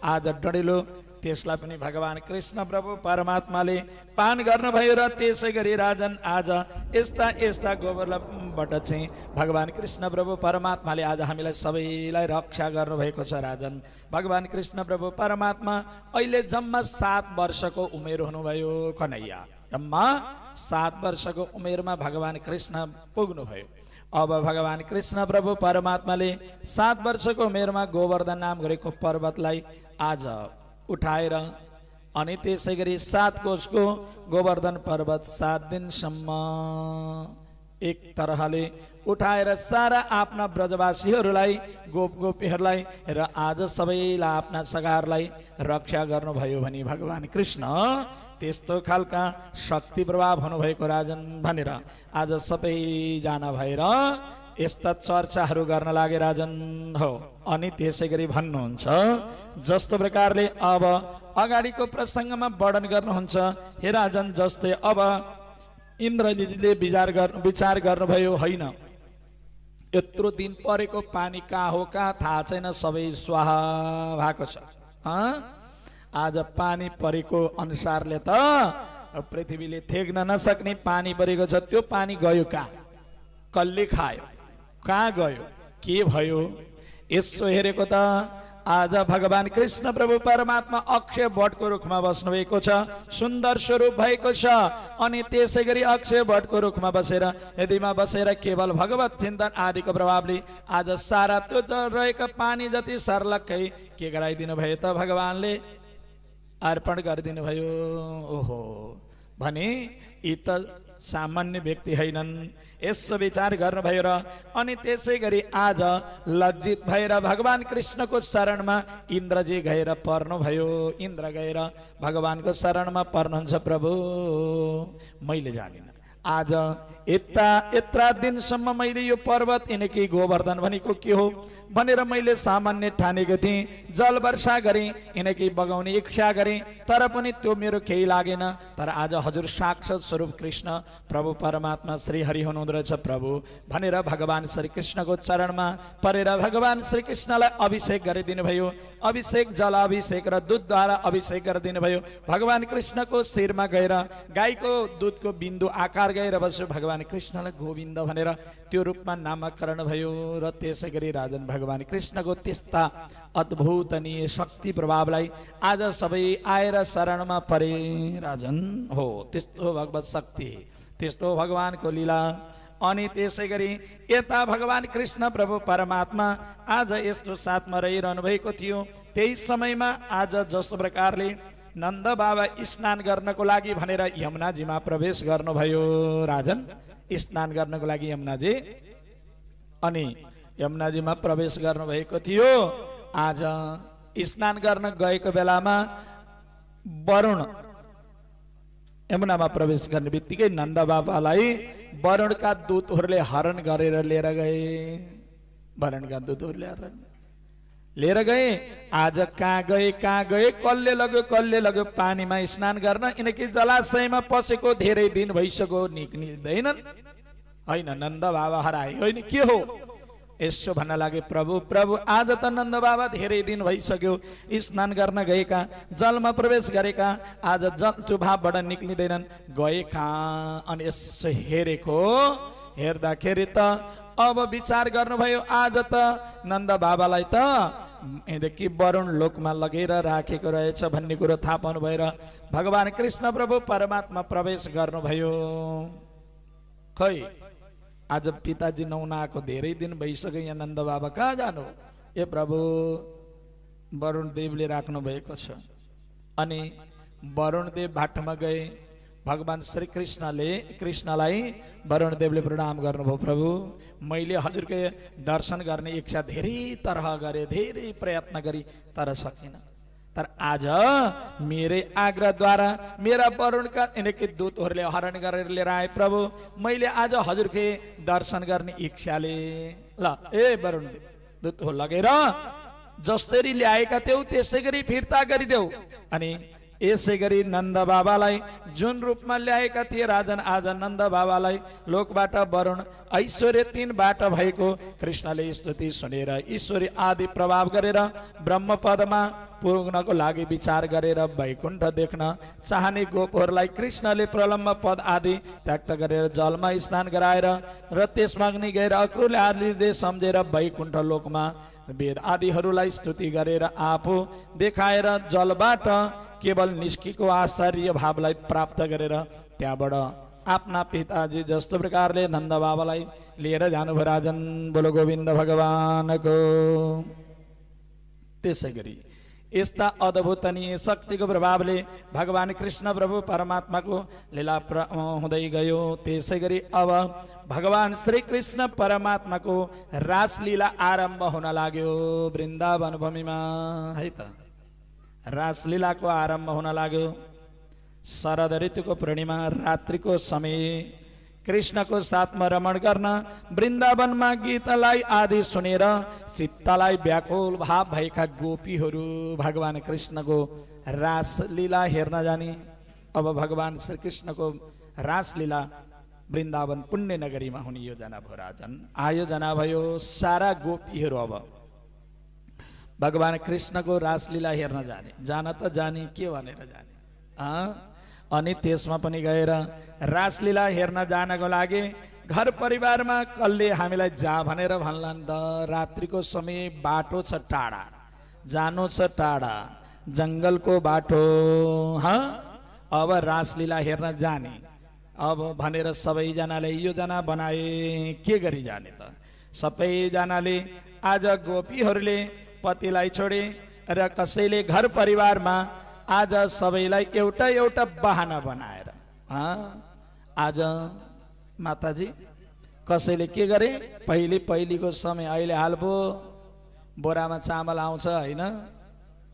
आज डढिलो त्यसलाई पनि भगवान कृष्ण प्रभु परमात्माले पान गर्नुभयो। र त्यसै गरी राजन आज यस्ता गोबरबाट चाहिँ भगवान कृष्ण प्रभु परमात्माले आज हामीलाई सबैलाई रक्षा गर्नुभएको छ। राजन भगवान कृष्ण प्रभु परमात्मा अहिले जम्मा 7 वर्षको उमेर हुनुभयो। कन्हैया जम्मा 7 वर्षको उमेरमा भगवान कृष्ण पुग्नुभयो। अब भगवान कृष्ण प्रभु परमात्माले 7 वर्षको उमेरमा गोवर्धन नाम गरेको पर्वतलाई आज उठाएर अनि त्यसै गरी 7 कोसको गोवर्धन पर्वत 7 दिनसम्म एक तरहले उठाएर सारा आफ्ना ब्रजवासीहरूलाई गोप गोपीहरूलाई र आज सबैलाई आफ्ना सगाहरूलाई रक्षा गर्नुभयो भने भगवान कृष्ण त्यस्तो खालका शक्ति प्रभाव हुनुभएको राजन भनेर आज सबैजना भएर यस्ता चर्चाहरू गर्न लागे राजन हो। अनि त्यसै गरी भन्नुहुन्छ जस्तो प्रकारले अब अगाडिको प्रसङ्गमा वर्णन गर्नुहुन्छ, हे राजन जस्तै अब इन्द्रजीले विचार गर्नुभयो, होइन यत्रो दिन परेको पानी कहाँ हो कहाँ थाहा छैन, सबै स्वाहा भएको छ। आज पानी परेको अनुसारले त पृथ्वीले थेग्न नसक्ने पानी परेको छ। त्यो पानी गयो कहाँ, कसले खायो, कहाँ गयो, के भयो? यसो हेरेको त आज भगवान कृष्ण प्रभु परमात्मा अक्षय वटको रुखमा बस्नु भएको छ, सुन्दर स्वरूप भएको छ। अनि त्यसै गरी अक्षय वटको रुखमा बसेर यदिमा बसेर केवल भगवत चिन्तन आदिको प्रभावले आज सारा त्यो रहेका पानी जति सर्लक्कै के गराइदिनु भयो त भगवानले, अर्पण गरिदिनु भयो। ओहो भने यी त सामान्य व्यक्ति होइनन्, यसो विचार गर्नुभयो र अनि त्यसै गरी आज लज्जित भएर भगवान कृष्णको शरणमा इन्द्रजी गएर पर्नुभयो। इन्द्र गएर भगवानको शरणमा पर्नुहुन्छ, प्रभु मैले जानिन, आज यत्रा दिनसम्म मैले यो पर्वत यिनकै गोवर्धन भनेको के हो भनेर मैले सामान्य ठानेको थिएँ, जल वर्षा गरेँ, यिनकै बगाउने इच्छा गरेँ, तर पनि त्यो मेरो केही लागेन। तर आज हजुर साक्षात स्वरूप कृष्ण प्रभु परमात्मा श्री हरि हुनुहुँदो रहेछ प्रभु भनेर भगवान श्री कृष्णको चरणमा परेर भगवान श्री कृष्णलाई अभिषेक गरिदिनु भयो। अभिषेक जल अभिषेक र दुधद्वारा अभिषेक गरिदिनु भयो। भगवान कृष्णको शिरमा गएर गाईको दुधको बिन्दु आकार गएर बस्यो, भगवान कृष्णलाई गोविन्द भनेर त्यो रूपमा नामकरण भयो। र त्यसै गरी राजन भगवान कृष्णको त्यस्ता अद्भुतनीय शक्ति प्रभावलाई आज सबै आएर शरणमा परे राजन हो। त्यस्तो भगवत शक्ति, त्यस्तो भगवानको लीला। अनि त्यसै गरी यता भगवान कृष्ण प्रभु परमात्मा आज यस्तो साथमा रहिरहनु भएको थियो। त्यही समयमा आज जस्तो प्रकारले नन्द बाबा स्नान गर्नको लागि भनेर यमुनाजीमा प्रवेश गर्नुभयो। राजन स्नान गर्नको लागि यमुनाजी, अनि यमुनाजीमा प्रवेश गर्नुभएको थियो। आज स्नान गर्न गएको बेलामा वरुण यमुनामा प्रवेश गर्ने बित्तिकै नन्द बाबालाई वरुणका दूतहरूले हरण गरेर लिएर गए। वरुणका दूतहरूले हरण लिएर गए। आज कहाँ गए कसले लग्यो पानीमा स्नान गर्न? यिनकी जलाशयमा पसेको धेरै दिन भइसक्यो, निक्लिँदैनन्। होइन नन्द बाबा हराए होइन, के हो? यसो भन्न लागे, प्रभु आज त नन्द बाबा धेरै दिन भइसक्यो स्नान गर्न गएका, जलमा प्रवेश गरेका, आज जल चुभावबाट निक्लिँदैनन्, गए कहाँ? अनि यसो हेर्दाखेरि त अब विचार गर्नुभयो, आज त नन्द बाबालाई त कि वरुण लोकमा लगेर राखेको रहेछ भन्ने कुरो थाहा पाउनु भएर भगवान कृष्ण प्रभु परमात्मा प्रवेश गर्नुभयो। खै आज पिताजी नहुनाको धेरै दिन भइसक्यो, यहाँ नन्द बाबा कहाँ जानु? ए प्रभु वरुण देवले राख्नु भएको छ। अनि वरुण देव भाटमा गए। भगवान श्री कृष्णलाई वरुण देवले प्रणाम गर्नुभयो, प्रभु मैले हजुरको दर्शन गर्ने इच्छा धेरै तरह गरे, धेरै प्रयत्न गरी, तर सकिन। तर आज मेरै आग्रहद्वारा मेरा वरुणका यिनकै दूतहरूले हरण गरेर लिएर आए। प्रभु मैले आज हजुरकै दर्शन गर्ने इच्छाले ल ए वरुण देव दूत हो लगेर जसरी ल्याएका थियौ त्यसै गरी फिर्ता गरिदेऊ। अनि यसै गरी नन्द बाबालाई जुन रूपमा ल्याएका थिए राजन, आज नन्द बाबालाई लोकबाट वरुण ऐश्वर्य 3बाट भएको कृष्णले स्तुति सुनेर ईश्वरी आदि प्रभाव गरेर ब्रह्म पदमा पुग्नको लागि विचार गरेर वैकुण्ठ देख्न चाहने गोपहरूलाई कृष्णले प्रलम्ब पद आदि त्याग गरेर जलमा स्नान गराएर र त्यसमा अग्नि गएर अक्रूरले आदिले सम्झेर वैकुण्ठ लोकमा वेद आदिहरूलाई स्तुति गरेर आफू देखाएर जलबाट केवल निस्केको आश्चर्य भावलाई प्राप्त गरेर त्यहाँबाट आफ्ना पिताजी जस्तो प्रकारले नन्द बाबालाई लिएर जानुभयो। राजन बोलो गोविन्द भगवानको। त्यसै गरी यस्ता अद्भुतनीय शक्तिको प्रभावले भगवान कृष्ण प्रभु परमात्माको लीला हुँदै गयो। त्यसै गरी अब भगवान श्री कृष्ण परमात्माको रासलीला आरम्भ हुन लाग्यो वृन्दावन भूमिमा है त। रासलीलाको आरम्भ हुन लाग्यो। शरद ऋतुको पूर्णिमा रात्रिको समय कृष्णको साथमा रमण गर्न वृन्दावनमा गीतलाई आदि सुनेर चित्तलाई व्याकुल भाव भएका गोपीहरू भगवान कृष्णको रासलीला हेर्न जाने। अब भगवान श्री कृष्णको रासलीला वृन्दावन पुण्य नगरीमा हुने योजना भयो। राजन आयोजना भयो। सारा गोपीहरू अब भगवान कृष्णको रासलीला हेर्न जाने। जान त जाने, के भनेर जाने। अनि त्यसमा पनि गएर रासलीला हेर्न जानको लागि घर परिवारमा कसले हामीलाई जा भनेर भन्लान् त। रात्रिको समय बाटो छ टाढा, जानु छ टाढा, जङ्गलको बाटो। अब रासलीला हेर्न जाने अब भनेर सबैजनाले योजना बनाए। के गरी जाने त? सबैजनाले आज गोपीहरूले पतिलाई छोडे र कसैले घर परिवारमा आज सबैलाई एउटा एउटा बहाना बनाएर आज माताजी कसैले के गरे, पहिलीको समय अहिले हाल पो बोरामा चामल आउँछ होइन,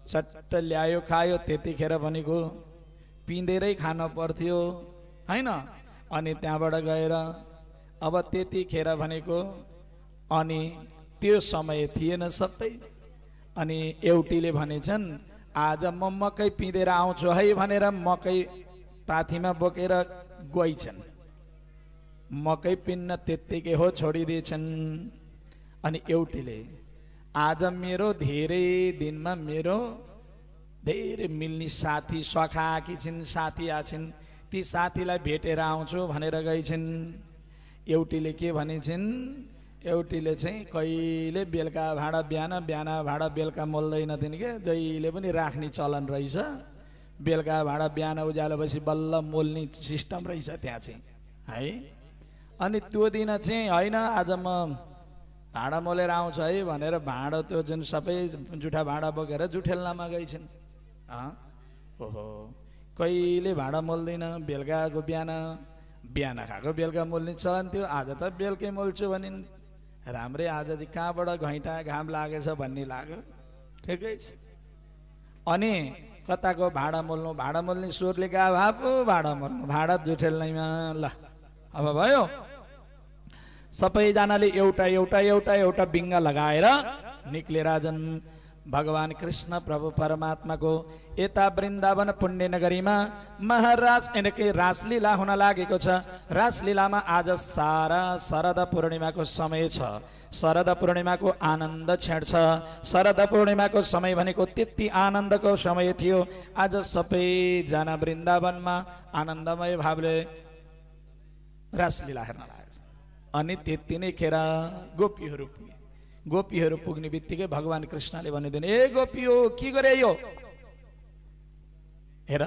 चट्ट ल्यायो खायो, त्यतिखेर भनेको पिँधेरै खान पर्थ्यो होइन। अनि त्यहाँबाट गएर अब त्यतिखेर भनेको अनि त्यो समय थिएन सबै। अनि एउटीले भनेछन् आज म मकै पिँधेर आउँछु है भनेर मकै पाथीमा बोकेर गइछन्। मकै पिन्न त्यत्तिकै हो छोडिदिएछन्। अनि एउटीले आज मेरो धेरै दिनमा मेरो धेरै मिल्ने साथी सखा आएकी छिन्, साथी आछिन्, ती साथीलाई भेटेर आउँछु भनेर गइछन्। एउटीले के भनेछन्, एउटीले चाहिँ कहिले बेलुका भाँडा बिहान, बिहान भाँडा बेलुका मोल्दैन थिइन् के, जहिले पनि राख्ने चलन रहेछ। बेलुका भाँडा बिहान उज्यालोपछि बल्ल मोल्ने सिस्टम रहेछ त्यहाँ चाहिँ है। अनि त्यो दिन चाहिँ होइन आज म भाँडा मोलेर आउँछु है भनेर भाँडा त्यो जुन सबै जुठा भाँडा बोकेर जुठेल्नामा गइछन्। ओहो, कहिले भाँडा मोल्दैन, बेलुकाको बिहान, बिहान खाएको बेलुका मोल्ने चलन थियो। आज त बेलुकै मोल्छु भनिन्। राम्रै आज चाहिँ कहाँबाट घैँटा घाम लागेछ भन्ने लाग्यो। ठिकै छ। अनि कताको भाँडा मोल्ने स्वरले गा भापो भाँडा मोल्नु, भाँडा जुठेल्नैमा। ल अब भयो। सबैजनाले एउटा एउटा एउटा एउटा बिङ्गा लगाएर निक्ले राजन भगवान कृष्ण प्रभु परमात्माको यता वृन्दावन पुण्य नगरीमा महाराज यिनकै रासलीला हुन लागेको छ। रासलीलामा आज सारा शरद पूर्णिमाको समय छ। शरद पूर्णिमाको आनन्द क्षण छ। शरद पूर्णिमाको समय भनेको त्यति आनन्दको समय थियो। आज सबैजना वृन्दावनमा आनन्दमय भावले रासलीला हेर्न लागेको छ। अनि त्यति नै खेर गोपीहरू पुग्ने बित्तिकै भगवान कृष्णले भनिदिनु, ए गोपी हो के गरे यो? हेर,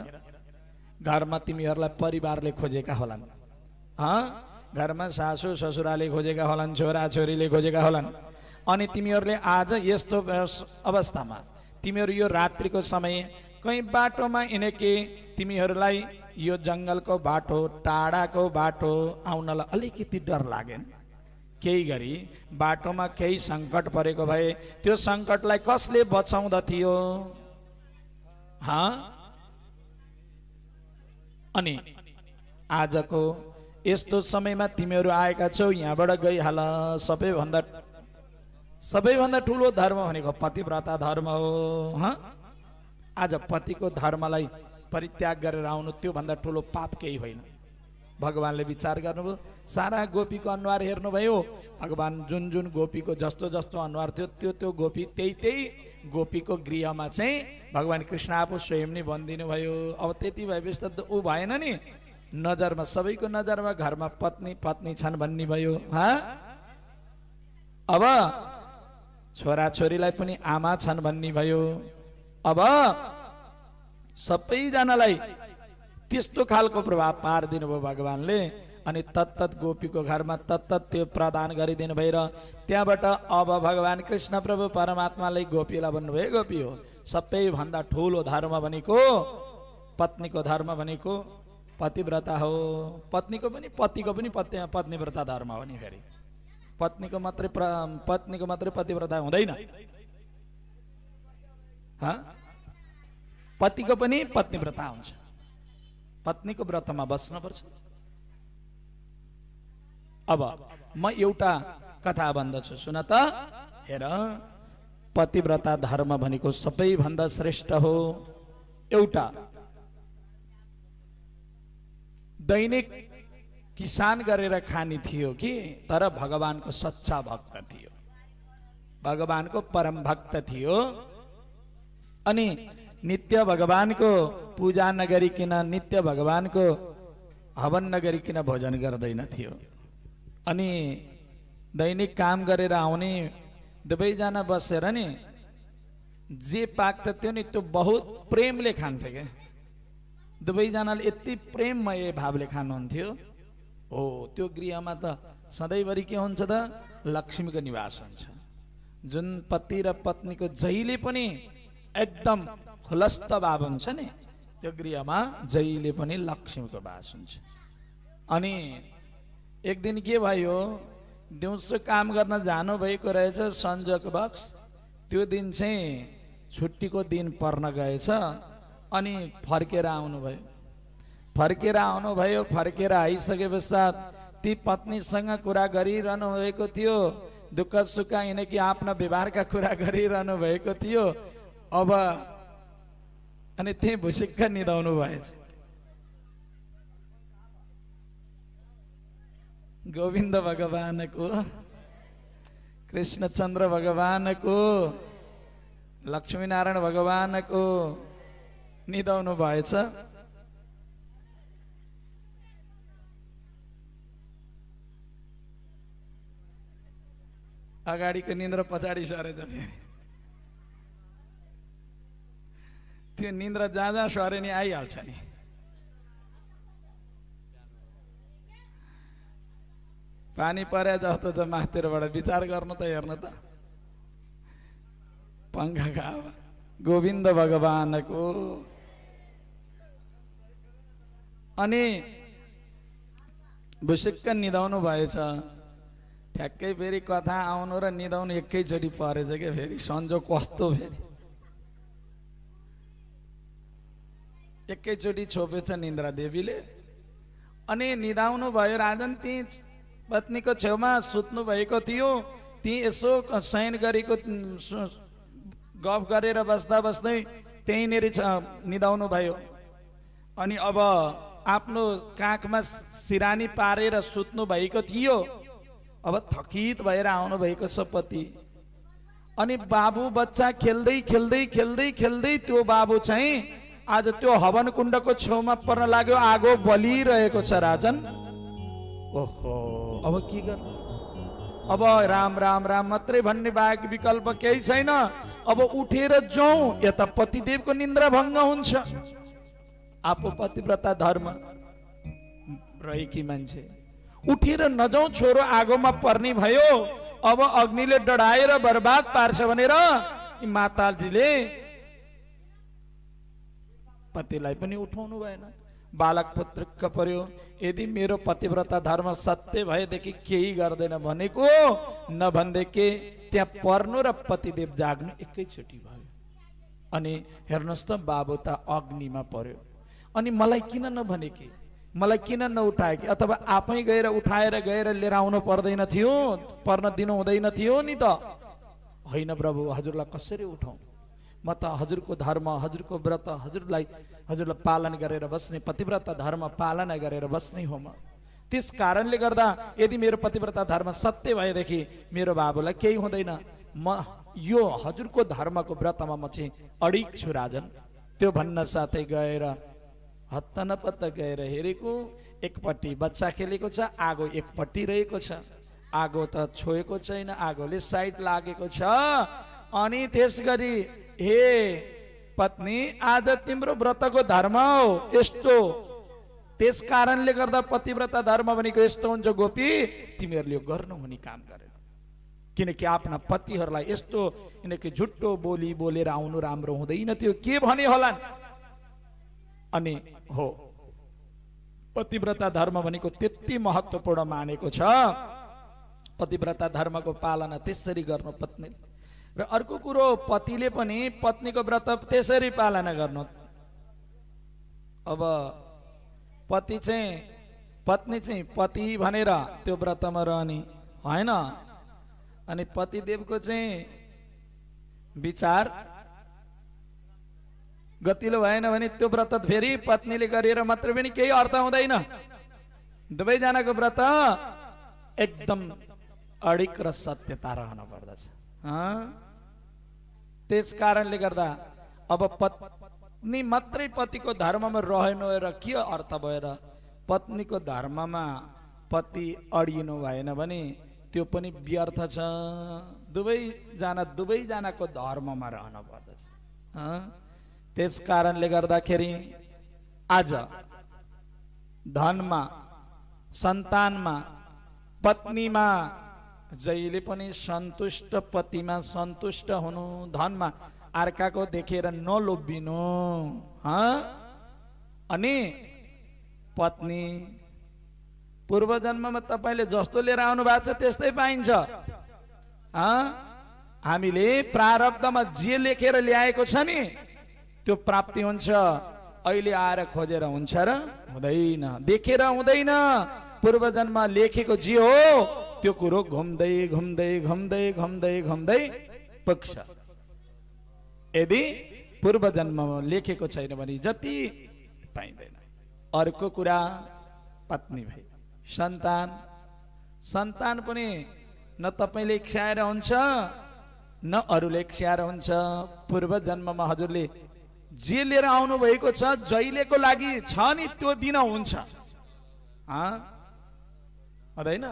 घरमा तिमीहरूलाई परिवारले खोजेका होलान्, घरमा सासू ससुराले खोजेका होलान्, छोरा छोरीले खोजेका होलान्। अनि तिमीहरूले आज यस्तो अवस्थामा तिमीहरू यो रात्रिको समय कहीँ बाटोमा हिँडेके तिमीहरूलाई यो जङ्गलको बाटो, टाढाको बाटो आउनलाई अलिकति डर लागेन? केही गरी बाटोमा केही सङ्कट परेको भए त्यो सङ्कटलाई कसले बचाउँदथ्यो? अनि आजको यस्तो समयमा तिमीहरू आएका छौ, यहाँबाट गइहाल। सबैभन्दा ठुलो धर्म भनेको पतिव्रता धर्म हो। आज पतिको धर्मलाई परित्याग गरेर आउनु त्योभन्दा ठुलो पाप केही होइन। भगवानले विचार गर्नुभयो। सारा गोपीको अनुहार हेर्नुभयो। भगवान जुन जुन गोपीको जस्तो जस्तो अनुहार थियो त्यो गोपी त्यही गोपीको गृहमा चाहिँ भगवान कृष्ण आफू स्वयं नै भनिदिनु भयो। अब त्यति भएपछि त ऊ भएन नि, नजरमा सबैको नजरमा घरमा पत्नी छन् भन्ने भयो। अब छोरा छोरीलाई पनि आमा छन् भन्ने भयो। अब सबैजनालाई त्यस्तो खालको प्रभाव पारिदिनु भयो भगवानले। अनि तत्तत गोपीको घरमा तत्तत त्यो प्रदान गरिदिनु भएर त्यहाँबाट अब भगवान कृष्ण प्रभु परमात्माले गोपीलाई भन्नुभयो, गोपी हो सबैभन्दा ठुलो धर्म भनेको पत्नीको धर्म भनेको पतिव्रता हो। पत्नीको पनि पतिको पनि पत्नीव्रता धर्म हो नि। फेरि पत्नीको मात्रै पतिव्रता हुँदैन, पतिको पनि पत्नीव्रता हुन्छ। पत्नीको व्रतमा बस्नुपर्छ। अब म एउटा कथा भन्दछु सुन त। हेर, पतिव्रता धर्म भनेको सबैभन्दा श्रेष्ठ हो। एउटा दैनिक किसान गरेर खानी थियो कि, तर भगवानको सच्चा भक्त थियो, भगवानको परम भक्त थियो। अनि नित्य भगवानको पूजा नगरिकन, नित्य भगवानको हवन नगरिकन भोजन गर्दैन थियो। अनि दैनिक काम गरेर आउने दुवैजना बसेर नि जे पाक्थ्यो नि त्यो बहुत प्रेमले खान्थे के। दुवैजनाले यति प्रेममय भावले खानुहुन्थ्यो। हो, त्यो गृहमा त सधैँभरि के हुन्छ त, लक्ष्मीको निवास हुन्छ। जुन पति र पत्नीको जहिले पनि एकदम खुलस्त भाव हुन्छ नि, त्यो गृहमा जहिले पनि लक्ष्मीको वास हुन्छ। अनि एक दिन के भयो, दिउँसो काम गर्न जानु भएको रहेछ संयोगवश। त्यो दिन चाहिँ छुट्टीको दिन पर्न गएछ। अनि फर्केर आउनुभयो। फर्केर आइसके पश्चात ती पत्नीसँग कुरा गरिरहनु भएको थियो, दुःख सुख यिनकी आफ्ना व्यवहारका कुरा गरिरहनु भएको थियो। अब अनि त्यही भुसिक्क निदाउनु भएछ। गोविन्द भगवानको, कृष्णचन्द्र भगवानको, लक्ष्मीनारायण भगवानको निदाउनु भएछ। अगाडिको निन्द्रा पछाडि सरेछ। फेरि त्यो निन्द्रा जहाँ सरे नि आइहाल्छ नि। पानी परे जस्तो छ माथितिरबाट, विचार गर्नु त, हेर्नु त पंखाका हावा। गोविन्द भगवानको। अनि भुसिक्क निदाउनु भएछ। ठ्याक्कै फेरि कथा आउनु र निदाउनु एकैचोटि परेछ क्या। फेरि संजोग कस्तो, फेरि एकैचोटि छोपेछ निन्द्रा देवीले। अनि निदाउनु भयो। राजन ती पत्नीको छेउमा सुत्नु भएको थियो। ती यसो शयन गरेको गफ गरेर बस्दा बस्दै त्यहीँनिर निदाउनु भयो। अनि अब आफ्नो काखमा सिरानी पारेर सुत्नु भएको थियो। अब थकित भएर आउनु भएको छ पति। अनि बाबु बच्चा खेल्दै खेल्दै खेल्दै खेल्दै त्यो बाबु चाहिँ आज त्यो हवन कुण्डको छेउमा पर्न लाग्यो। आगो बलिरहेको छ राजन। ओहो, अब के गर्नु? अब राम राम राम मात्रै भन्ने बाहेक विकल्प केही छैन। अब उठेर जाउँ, यता पतिदेवको निन्द्रा भङ्ग हुन्छ। आफू पतिव्रता धर्म रहेकी मान्छे उठेर नजाउँ, छोरो आगोमा पर्ने भयो। अब अग्निले डढाएर बर्बाद पार्छ भनेर माताजीले पतिलाई पनि उठाउनु भएन। बालक पुत्रक पर्यो। यदि मेरो पतिव्रता धर्म सत्य भएदेखि केही गर्दैन भनेको नभन्देखि त्यहाँ पर्नु र पतिदेव जाग्नु एकैचोटि भयो। अनि हेर्नुहोस् त, बाबु त अग्निमा पर्यो। अनि मलाई किन नभने कि, मलाई किन नउठाए कि, अथवा आफै गएर उठाएर गएर लिएर आउनु पर्दैन थियो, पर्न दिनु हुँदैन थियो नि त। होइन प्रभु, हजुरलाई कसरी उठाउँ? म त हजुरको धर्म, हजुरको व्रत, हजुरलाई पालन गरेर बस्ने, पतिव्रता धर्म पालना गरेर बस्ने हो म। त्यस कारणले गर्दा यदि मेरो पतिव्रता धर्म सत्य भएदेखि मेरो बाबुलाई केही हुँदैन। म यो हजुरको धर्मको व्रतमा म चाहिँ अडिग छु राजन। त्यो भन्न साथै गएर हत्त नपत्त गएर हेरेको, एकपट्टि बच्चा खेलेको छ, आगो एकपट्टि रहेको छ। आगो त छोएको छैन, आगोले साइड लागेको छ। अनि त्यस गरी हे पत्नी, आज तिम्रो व्रतको धर्म हो यस्तो त्यस कारणले गर्दा पतिव्रता धर्म भनेको यस्तो हुन्छ गोपी, तिमीहरूले यो गर्नु हुने काम गरेन। किनकि आफ्ना पतिहरूलाई यस्तो किनकि झुट्टो बोली बोलेर आउनु राम्रो हुँदैन थियो, के भने होलान्। अनि हो पतिव्रता धर्म भनेको त्यति महत्त्वपूर्ण मानेको छ। पतिव्रता धर्मको पालना त्यसरी गर्नु पत्नी। र अर्को कुरो, पतिले पनि पत्नीको व्रत त्यसरी पालना गर्नु। अब पति चाहिँ पत्नी चाहिँ पति भनेर त्यो व्रतमा रहने होइन। अनि पतिदेवको चाहिँ विचार गतिलो भएन भने त्यो व्रत फेरि पत्नीले गरेर मात्र पनि केही अर्थ हुँदैन। दुवैजनाको व्रत एकदम अडिक र सत्यता रहन पर्दछ। त्यस कारणले गर्दा अब पत्नी मात्रै पतिको धर्ममा रहनु र के अर्थ भएर पत्नीको धर्ममा पति अडिनु भएन भने त्यो पनि व्यर्थ छ। दुवैजनाको धर्ममा रहन पर्दछ। त्यस कारणले गर्दाखेरि आज धनमा, सन्तानमा, पत्नीमा जहिले पनि सन्तुष्ट, पतिमा सन्तुष्ट हुनु, धनमा अर्काको देखेर नलोभिनु। अनि पत्नी पूर्व जन्ममा तपाईले जस्तो लिएर आउनु भएको छ त्यस्तै पाइन्छ। हामीले प्रारब्धमा जे लेखेर ल्याएको छ नि त्यो प्राप्ति हुन्छ। अहिले आएर खोजेर हुन्छ र हुँदैन, देखेर हुँदैन। पूर्व जन्म लेखेको जे हो त्यो कुरो घुम्दै घुम्दै घुम्दै घुम्दै घुम्दै पुग्छ। यदि पूर्व जन्ममा लेखेको छैन भने जति पाइँदैन। अर्को कुरा पत्नी भई सन्तान। सन्तान पनि न तपाईले इच्छाएर हुन्छ न अरूले इच्छाएर हुन्छ। पूर्व जन्ममा हजुरले जे लिएर आउनु भएको छ, जहिलेको लागि छ नि त्यो दिन हुन्छ। हुँदैन?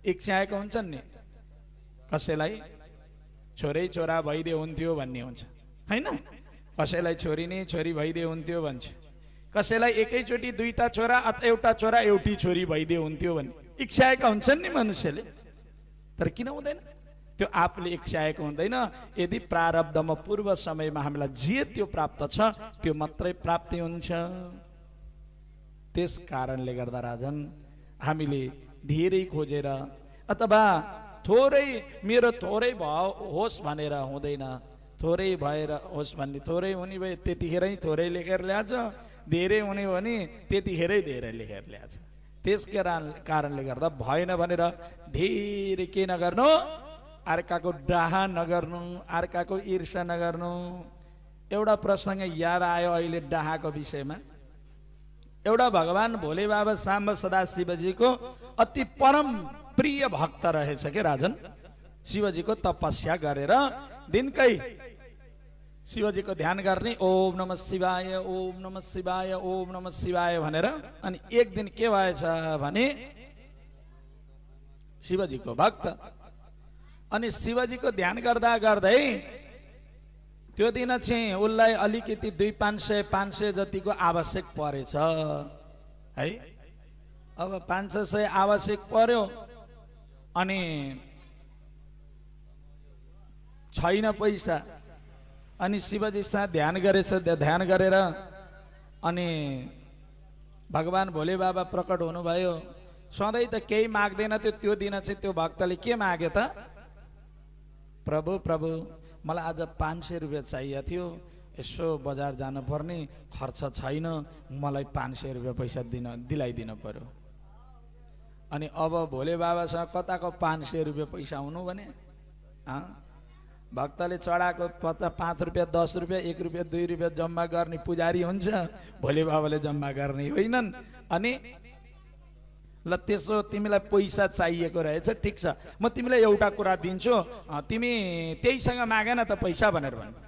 इच्छाएको हुन्छन् नि। कसैलाई छोरै छोरा भइदिए हुन्थ्यो भन्ने हुन्छ हैन? कसैलाई छोरी नै छोरी भइदिए हुन्थ्यो भन्छ। कसैलाई एकैचोटि दुईटा छोरा अथवा एउटा छोरा एउटी छोरी भइदिए हुन्थ्यो भन्ने इच्छाएका हुन्छन् नि मनुष्यले। तर किन हुँदैन? त्यो आफूले इच्छाएको हुँदैन। यदि प्रारब्धमा पूर्व समयमा हामीलाई जे त्यो प्राप्त छ त्यो मात्रै प्राप्ति हुन्छ। त्यस कारणले गर्दा राजन हामीले धेरै खोजेर अथवा थोरै मेरो थोरै होस् भनेर हुँदैन। थोरै भएर होस् भन्ने, थोरै हुने भए त्यतिखेरै थोरै लेखेर ल्याछ, धेरै हुने हो भने त्यतिखेरै धेरै लेखेर ल्याछ। त्यस कारणले गर्दा भएन भनेर धेरै के नगर्नु, अर्काको डाहा नगर्नु, अर्काको ईर्ष्या नगर्नु। एउटा प्रसङ्ग याद आयो अहिले डाहाको विषयमा। एउटा भगवान भोले बाबा साम्ब सदाशिवजीको अति परम प्रिय भक्त रहेछ के राजन। शिवजीको तपस्या गरेर दिनकै शिवजीको ध्यान गर्ने, ओम नमः शिवाय, ओम नमः शिवाय, ओम नमः शिवाय भनेर। अनि एक दिन के भएछ भने शिवजीको भक्त अनि शिवजीको ध्यान गर्दा गर्दै त्यो दिन चाहिँ उसलाई अलिकति 200-500 जतिको आवश्यक परेछ है। अब 500 आवश्यक पर्यो अनि छैन पैसा। अनि शिवजी साथ ध्यान गरेछ। ध्यान गरेर अनि भगवान भोले बाबा प्रकट हुनुभयो। सधैँ त केही माग्दैन थियो, त्यो दिन चाहिँ त्यो भक्तले के माग्यो त, प्रभु प्रभु मलाई आज 500 रुपियाँ चाहिएको थियो, यसो बजार जानु पर्ने, खर्च छैन, मलाई 500 रुपियाँ पैसा दिलाइदिनु पर्यो। अनि अब भोले बाबासँग कताको 500 रुपियाँ पैसा हुनु भने भक्तले चढाएको 5 रुपियाँ, 10 रुपियाँ, 1 रुपियाँ, 2 रुपियाँ जम्मा गर्ने पुजारी हुन्छ, भोले बाबाले जम्मा गर्ने होइनन्। अनि ल त्यसो तिमीलाई पैसा चाहिएको रहेछ, ठिक छ, म तिमीलाई एउटा कुरा दिन्छु, तिमी त्यहीसँग मागेन त पैसा भनेर भन्नु।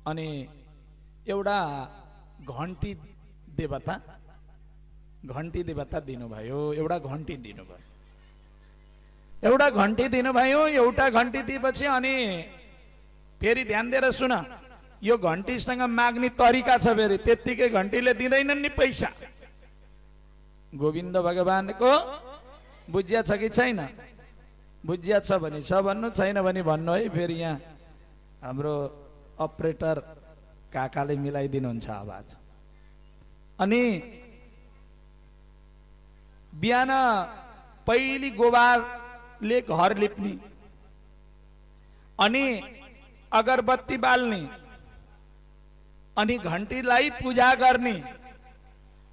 अनि एउटा घन्टी देवता दिनुभयो। एउटा घन्टी दिनुभयो। एउटा घन्टी दिनुभयो। एउटा घन्टी दिएपछि अनि फेरि ध्यान दिएर सुन, यो घन्टीसँग माग्ने तरिका छ फेरि, त्यत्तिकै घन्टीले दिँदैनन् नि पैसा। गोविन्द भगवानको बुझिया छ कि छैन? बुझिया छ भने छ भन्नु, छैन भने भन्नु है। फेरि यहाँ हाम्रो अपरेटर काकाले मिलाइदिनुहुन्छ आवाज। अनि बिहान पहिली गोबारले घर लिप्ने, अनि अगरबत्ती बाल्ने, अनि घन्टीलाई पूजा गर्ने,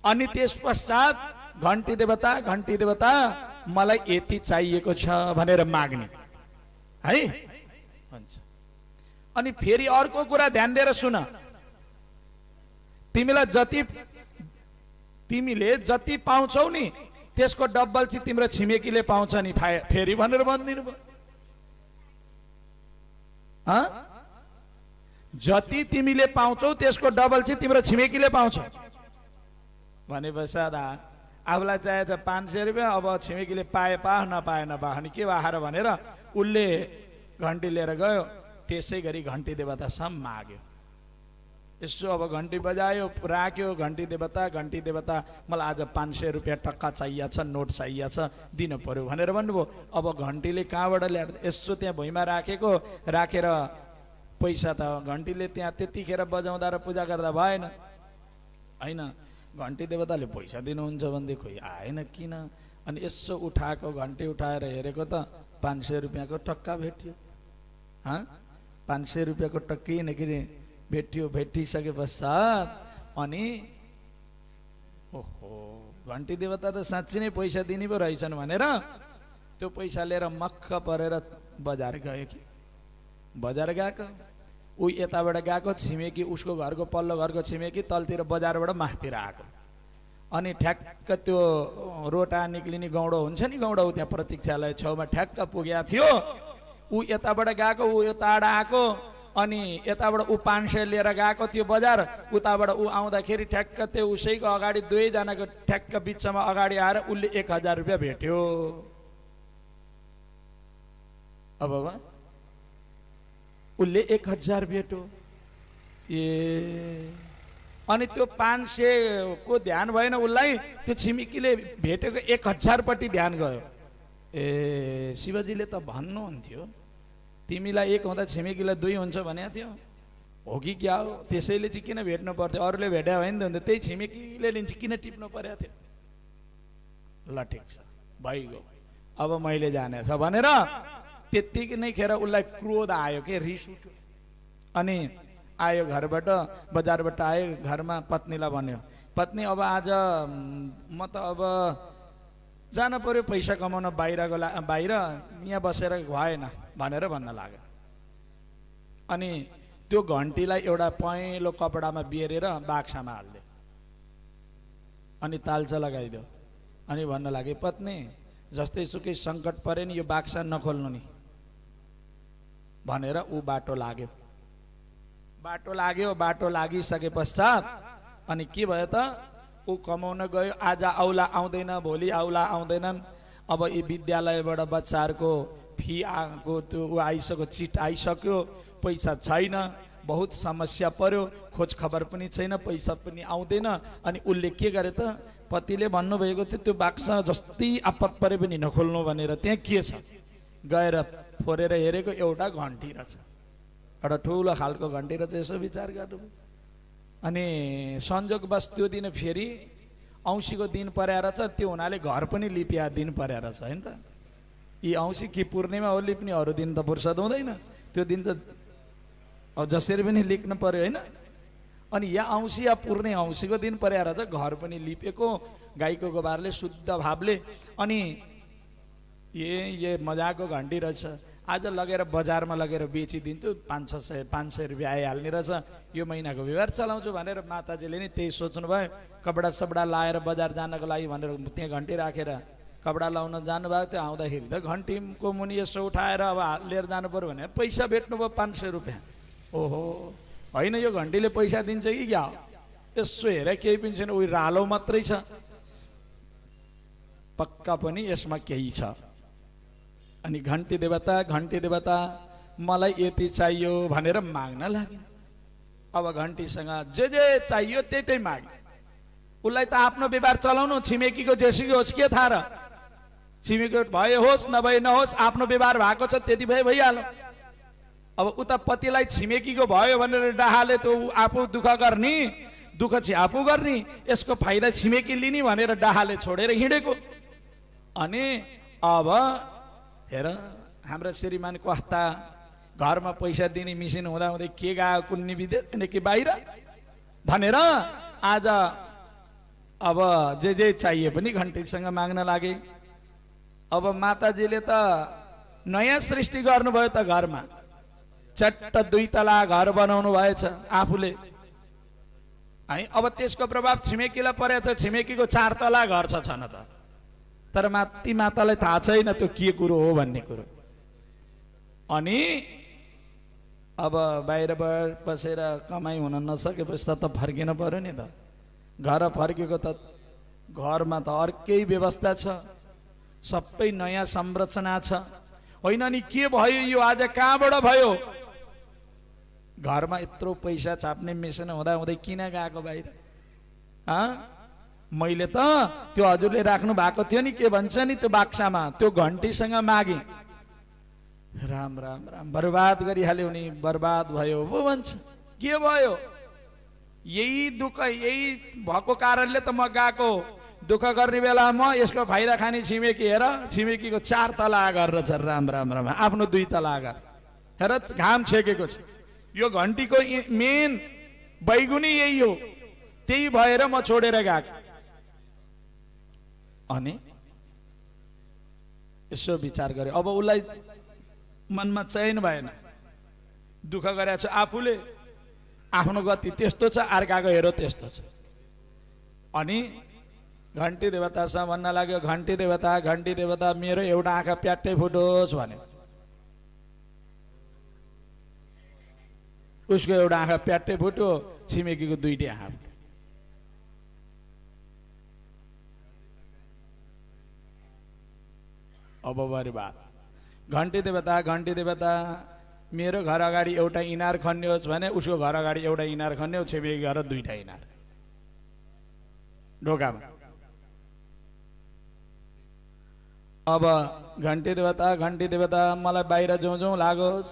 अनि त्यस पश्चात घन्टी देवता मलाई यति चाहिएको छ भनेर माग्ने है भन्छ। अनि फेरि अर्को कुरा ध्यान दिएर सुन, तिमीले जति पाउँछौ नि त्यसको डबल चाहिँ तिम्रो छिमेकीले पाउँछ नि फेरि भनेर भनिदिनु भयो। जति तिमीले पाउँछौ त्यसको डबल चाहिँ तिम्रो छिमेकीले पाउँछ भनेपछि आफूलाई चाहिएछ 500 रुपियाँ, अब छिमेकीले पाए नपाए अनि के बाहर भनेर उसले घन्टी लिएर गयो। त्यसै गरी घन्टी देवतासम्म माग्यो। यसो अब घन्टी बजायो, राख्यो, घन्टी देवता मलाई आज 500 रुपियाँ टक्का चाहिएछ, नोट चाहिएछ, दिनु पर्यो भनेर भन्नुभयो। अब घन्टीले कहाँबाट ल्याएर यसो त्यहाँ भुइँमा राखेर पैसा त घन्टीले त्यहाँ त्यतिखेर बजाउँदा र पूजा गर्दा भएन होइन। घन्टी देवताले पैसा दिनुहुन्छ भनेदेखि खोइ आएन किन? अनि यसो उठाएको घन्टी उठाएर हेरेको त 500 रुपियाँको टक्का भेट्यो। 500 रुपियाँको टक्कै किन भेट्यो। भेटिसके पश्चात अनि ओहो घन्टी देवता त साँच्ची नै पैसा दिने पो रहेछन् भनेर त्यो पैसा लिएर मक्ख परेर बजार गयो। कि बजार गएको ऊ यताबाट गएको छिमेकी, उसको घरको पल्लो घरको छिमेकी तलतिर बजारबाट माथितिर आएको। अनि ठ्याक्क त्यो रोटा निक्लिने गौडो हुन्छ नि, गौडो त्यहाँ प्रतीक्षालय छेउमा ठ्याक्क पुगेको थियो। ऊ यताबाट गएको, ऊ यताबाट आएको, अनि यताबाट ऊ 500 लिएर गएको त्यो बजार, उताबाट ऊ आउँदाखेरि ठ्याक्क त्यो उसैको अगाडि दुवैजनाको ठ्याक्क बिचमा अगाडि आएर उसले 1000 रुपियाँ भेट्यो। अब उसले 1000 भेट्यो। अनि त्यो 500 को ध्यान भएन उसलाई, त्यो छिमेकीले भेटेको 1000 पट्टि ध्यान गयो। शिवजीले त भन्नुहुन्थ्यो तिमीलाई 1 हुँदा छिमेकीलाई 2 हुन्छ भनेको थियो, हो कि क्या हो? त्यसैले चाहिँ किन भेट्नु पर्थ्यो? अरूले भेट्यो भने त हुन्छ, त्यही छिमेकीले लिन्छ किन टिप्नु परेको थियो? ल ठिक छ भइगयो, अब मैले जानेछ भनेर त्यत्तिकै नै खेर उसलाई क्रोध आयो, के रिस उठ्यो। अनि आयो घरबाट, बजारबाट आयो, घरमा पत्नीलाई भन्यो, पत्नी अब आज म त अब जान पर्यो पैसा कमाउन बाहिर यहाँ बसेर भएन भनेर भन्न लाग्यो। अनि त्यो घन्टीलाई एउटा पहेँलो कपडामा बेरेर बाक्सामा हालिदियो, अनि तालचा लगाइदियो। अनि भन्न लाग्यो, पत्नी जस्तै सुकै सङ्कट परे नि यो बाक्सा नखोल्नु नि भनेर ऊ बाटो लाग्यो। बाटो लागिसके पश्चात अनि के भयो त, ऊ कमाउन गयो। आज आउला आउँदैन, भोलि आउला आउँदैनन्। अब यी विद्यालयबाट बच्चाहरूको फी आएको त्यो ऊ आइसक्यो, चिट आइसक्यो, पैसा छैन, बहुत समस्या पर्यो, खोज खबर पनि छैन, पैसा पनि आउँदैन। अनि उसले के गरे त, पतिले भन्नुभएको थियो त्यो बाक्सा जस्तै आपत परे पनि नखोल्नु भनेर, त्यहाँ के छ गएर फोरेर हेरेको एउटा घन्टी रहेछ, एउटा ठुलो खालको घन्टी रहेछ। यसो विचार गर्नु। अनि संयोगवश त्यो दिन फेरि औँसीको दिन परेर छ, त्यो हुनाले घर पनि लिपिया दिन परेर छ होइन त। यी औँसी कि पूर्णिमा हो लिप्ने, अरू दिन त फुर्सद हुँदैन, त्यो दिन त अब जसरी पनि लिप्नु पर्यो होइन। अनि या औँसी या पूर्णे औँसीको दिन परेर छ, घर पनि लिपेको गाईको गोबारले शुद्ध भावले। अनि ये मजाको घन्टी रहेछ, आज लगेर बजारमा लगेर बेचिदिन्छु, 500 रुपियाँ आइहाल्ने रहेछ, यो महिनाको व्यवहार चलाउँछु भनेर माताजीले नि त्यही सोच्नु भयो। कपडा सपडा लाएर बजार जानको लागि भनेर त्यहाँ घन्टी राखेर कपडा लाउन जानुभएको थियो। आउँदाखेरि त घन्टीको मुनि यसो उठाएर अब लिएर जानु पर्यो भने पैसा भेट्नुभयो 500 रुपियाँ। ओहो होइन, यो घन्टीले पैसा दिन्छ कि क्या? यसो हेर केही पनि छैन, उही रालो मात्रै छ, पक्का पनि यसमा केही छ। अनि घन्टी देवता मलाई यति चाहियो भनेर माग्न लागिन्। अब घन्टीसँग जे चाहियो त्यही मागे। उसलाई त आफ्नो व्यवहार चलाउनु, छिमेकीको जेसुकै होस् के थाहा र, छिमेकी भए होस् नभए नहोस् आफ्नो व्यवहार भएको छ त्यति भए भइहाल्यो। अब उता पतिलाई छिमेकीको भयो भनेर डाहाले त आफू दुःख गर्ने, दुःख चाहिँ आफू गर्ने, यसको फाइदा छिमेकी लिने भनेर डाहाले छोडेर हिँडेको। अनि अब हेर हाम्रो श्रीमान कस्ता, घरमा पैसा दिने मिसिन हुँदाहुँदै के गयो कुन्नी विदेश कि बाहिर भनेर आज अब जे चाहिए पनि घन्टीसँग माग्न लागे। अब माताजीले त नयाँ सृष्टि गर्नुभयो त घरमा, चट्ट 2 तला घर बनाउनु भएछ आफूले है। अब त्यसको प्रभाव छिमेकीलाई परेछ, छिमेकीको 4 तला घर छ न त, तर ती मातालाई थाहा छैन त्यो के कुरो हो भन्ने कुरो। अनि अब बाहिर बसेर कमाइ हुन नसकेपछि त फर्किन पर्यो नि त। घर फर्केको त घरमा त अर्कै व्यवस्था छ, सबै नयाँ संरचना छ। होइन नि के भयो यो आज कहाँबाट भयो? घरमा यत्रो पैसा छाप्ने मिसिन हुँदाहुँदै किन गएको बाहिर? मैले त त्यो हजुरले राख्नु भएको थियो नि के भन्छ नि त्यो बाक्सामा, त्यो घन्टीसँग मागे। राम राम राम, बर्बाद गरिहाल्यो नि, बर्बाद भयो वो भन्छ। के भयो? यही दुःख यही भएको कारणले त म गएको। दुःख गर्ने बेला म यसको फाइदा खाने छिमेकी, हेर छिमेकीको 4 तला घर रहेछ। राम राम राम, आफ्नो 2 तला घर हेर, घाम छेकेको छ। यो घन्टीको मेन बैगुनी यही हो, त्यही भएर म छोडेर गएको। अनि यसो विचार गरे। अब उसलाई मनमा चयन भएन, दुःख गरेको छ आफूले, आफ्नो गति त्यस्तो छ, अर्काको हेरो त्यस्तो छ। अनि घन्टी देवतासँग भन्न लाग्यो, घन्टी देवता मेरो एउटा आँखा प्याट्टै फुटोस् भन्यो। उसको एउटा आँखा प्याट्टै फुट्यो, छिमेकीको 2टै आँखा फुट्यो। अब बर्बाद। घन्टी देवता मेरो घर अगाडि एउटा इनार खन्योस् भने उसको घर अगाडि एउटा इनार खन्यो, छिमेकी घर 2टा इनार ढोकामा। अब घन्टी देवता मलाई बाहिर जाउँ लागोस्,